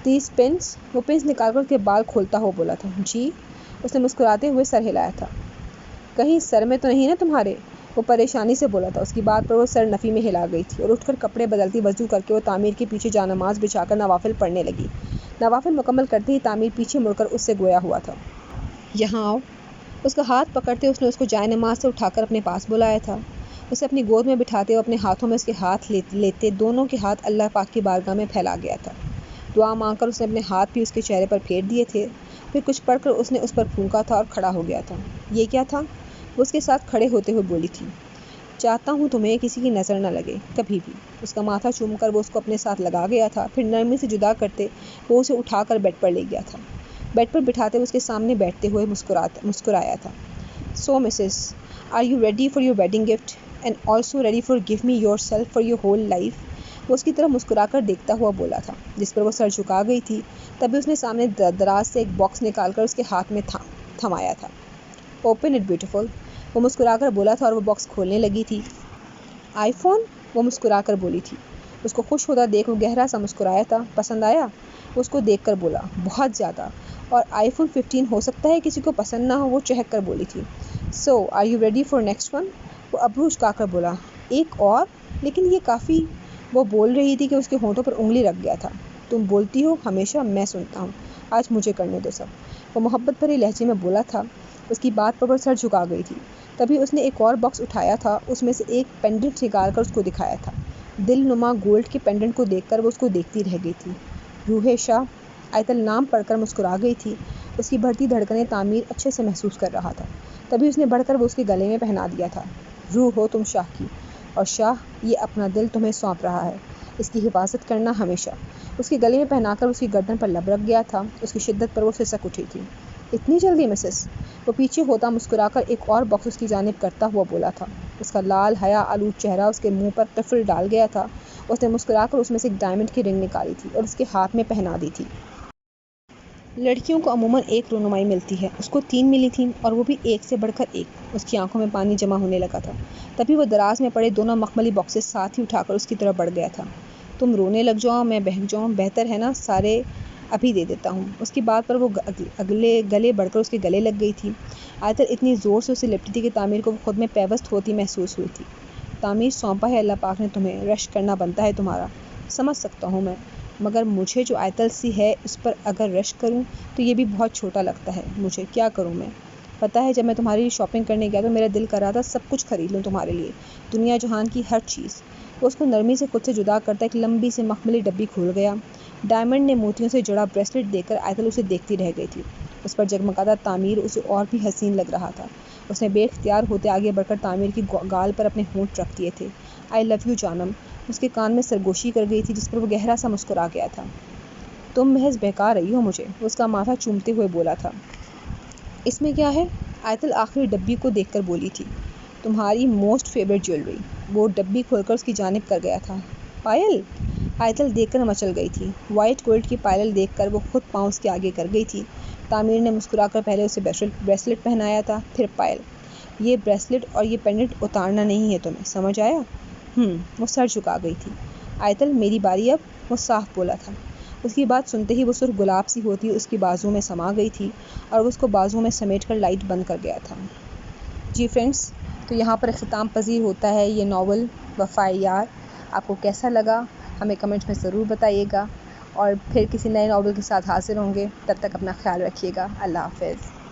30 پنس. وہ پنس نکال کر اس کے بال کھولتا ہوا بولا تھا. جی. اس نے مسکراتے ہوئے سر ہلایا تھا. کہیں سر میں تو نہیں نا تمہارے؟ وہ پریشانی سے بولا تھا. اس کی بات پر وہ سر نفی میں ہلا گئی تھی اور اٹھ کر کپڑے بدلتی وضو کر کے وہ تعمیر کے پیچھے جانماز بچھا کر نوافل پڑھنے لگی. نوافل مکمل کرتے ہی تعمیر پیچھے مڑ کر اس سے گویا ہوا تھا. یہاں آؤ. اس کا ہاتھ پکڑتے اس نے اس کو جائے نماز سے اٹھا کر اپنے پاس بلایا تھا. اسے اپنی گود میں بٹھاتے اور اپنے ہاتھوں میں اس کے ہاتھ لیتے دونوں کے ہاتھ اللہ پاک کی بارگاہ میں پھیلا گیا تھا. دعا مانگ کر اس نے اپنے ہاتھ بھی اس کے چہرے پر پھیر دیے تھے. پھر کچھ پڑھ کر اس نے اس پر پھونکا تھا اور کھڑا ہو گیا تھا. یہ کیا تھا؟ وہ اس کے ساتھ کھڑے ہوتے ہوئے بولی تھی. چاہتا ہوں تمہیں کسی کی نظر نہ لگے کبھی بھی. اس کا ماتھا چوم کر وہ اس کو اپنے ساتھ لگا گیا تھا. پھر نرمی سے جدا کرتے وہ اسے اٹھا کر بیڈ پر لے گیا تھا. بیڈ پر بٹھاتے اس کے سامنے بیٹھتے ہوئے مسکرایا تھا. So Mrs are you ready for your wedding gift and also ready for give me yourself for your whole life. وہ اس کی طرف مسکرا کر دیکھتا ہوا بولا تھا جس پر وہ سر جھکا گئی تھی. تبھی اس نے سامنے دراز سے ایک باکس نکال کر اس کے ہاتھ میں تھمایا تھا. Open it beautiful. وہ مسکرا کر بولا تھا اور وہ باکس کھولنے لگی تھی. آئی فون. وہ مسکرا کر بولی تھی. اس کو خوش ہوتا دیکھ وہ گہرا سا مسکرایا تھا. پسند آیا؟ وہ اس کو دیکھ کر بولا. بہت زیادہ. اور آئی فون 15 ہو سکتا ہے کسی کو پسند نہ ہو. وہ چہک کر بولی تھی. So are you ready for next one. وہ ابرو چکا کر بولا. ایک اور؟ لیکن یہ کافی. وہ بول رہی تھی کہ اس کے ہونٹوں پر انگلی رکھ گیا تھا. تم بولتی ہو ہمیشہ میں سنتا ہوں. آج مجھے کرنے دو سب. وہ محبت بھرے لہجے میں بولا تھا. اس کی بات پر وہ سر جھکا گئی تھی. تبھی اس نے ایک اور باکس اٹھایا تھا. اس میں سے ایک پینڈنٹ نکال کر اس کو دکھایا تھا. دل نما گولڈ کے پینڈنٹ کو دیکھ کر وہ اس کو دیکھتی رہ گئی تھی. روح شاہ. آیت النام پڑھ کر مسکرا گئی تھی. اس کی بڑھتی دھڑکنیں تعمیر اچھے سے محسوس کر رہا تھا. تبھی اس نے بڑھ کر وہ اس کے گلے میں پہنا دیا تھا. روح ہو تم شاہ کی اور شاہ یہ اپنا دل تمہیں سونپ رہا ہے. اس کی حفاظت کرنا ہمیشہ. اس کے گلے میں پہنا کر اس کی گردن پر لب رکھ گیا تھا. اس کی شدت پر وہ سسک اٹھی تھی. اتنی جلدی مسز. وہ پیچھے ہوتا مسکرا کر ایک اور باکس اس کی جانب کرتا ہوا بولا تھا. اس کا لال حیا آلود چہرہ اس کے منہ پر قفل ڈال گیا تھا. اس نے مسکرا کر اس میں سے ایک ڈائمنڈ کی رنگ نکالی تھی اور اس کے ہاتھ میں پہنا دی تھی. لڑکیوں کو عموماً ایک رونمائی ملتی ہے. اس کو 3 ملی تھیں اور وہ بھی ایک سے بڑھ کر ایک. اس کی آنکھوں میں پانی جمع ہونے لگا تھا. تبھی وہ دراز میں پڑے دونوں مخملی باکسز ساتھ ہی اٹھا کر اس کی طرف بڑھ گیا تھا. تم رونے لگ جاؤ میں بہک جاؤں. بہتر ہے نا سارے ابھی دے دیتا ہوں. اس کی بات پر وہ گلے بڑھ کر اس کے گلے لگ گئی تھی. آیتل اتنی زور سے اسے لپٹی تھی کہ تعمیر کو وہ خود میں پیوست ہوتی محسوس ہوئی تھی. تعمیر سونپا ہے اللہ پاک نے تمہیں. رشک کرنا بنتا ہے تمہارا. سمجھ سکتا ہوں میں. مگر مجھے جو آیتل سی ہے اس پر اگر رشک کروں تو یہ بھی بہت چھوٹا لگتا ہے مجھے. کیا کروں میں؟ پتہ ہے جب میں تمہاری لیے شاپنگ کرنے گیا تو میرا دل کر رہا تھا سب کچھ خرید لوں تمہارے لیے. دنیا جہان کی ہر چیز. وہ اس کو نرمی سے خود سے جدا کرتا ایک لمبی سے مخملی ڈبی کھول گیا. ڈائمنڈ نے موتیوں سے جڑا بریسلٹ دے کر آیتل اسے دیکھتی رہ گئی تھی. اس پر جگمگاتا تعمیر اسے اور بھی حسین لگ رہا تھا۔ اس نے بے اختیار ہوتے آگے بڑھ کر تعمیر کی گال پر اپنے ہونٹ رکھ دیے تھے۔ آئی لو یو جانم، اس کے کان میں سرگوشی کر گئی تھی جس پر وہ گہرا سا مسکرا گیا تھا۔ تم محض بہکا رہی ہو مجھے، اس کا ماتھا چومتے ہوئے بولا تھا۔ اس میں کیا ہے؟ آیتل آخری ڈبی کو دیکھ کر بولی تھی۔ تمہاری موسٹ فیوریٹ جیولری۔ وہ ڈبی کھول کر اس کی جانب کر گیا تھا۔ پائل؟ آیتل دیکھ کر مچل گئی تھی۔ وائٹ گولڈ کی پائل دیکھ کر وہ خود پاؤں اس کے آگے کر گئی تھی۔ تعمیر نے مسکرا کر پہلے اسے بریسلٹ پہنایا تھا، پھر پائل۔ یہ بریسلٹ اور یہ پینڈنٹ اتارنا نہیں ہے تمہیں، سمجھ آیا؟ وہ سر جھکا گئی تھی۔ آیتل میری باری اب، وہ صاف بولا تھا۔ اس کی بات سنتے ہی وہ سرخ گلاب سی ہوتی اس کی بازو میں سما گئی تھی اور وہ اس کو بازو میں سمیٹ کر لائٹ بند کر گیا تھا۔ جی فرینڈس، تو یہاں پر اختتام پذیر ہوتا ہے یہ ناول وفائے یار۔ آپ کو کیسا لگا ہمیں کمنٹس میں ضرور بتائیے گا، اور پھر کسی نئے ناول کے ساتھ حاضر ہوں گے۔ تب تک اپنا خیال رکھیے گا۔ اللہ حافظ۔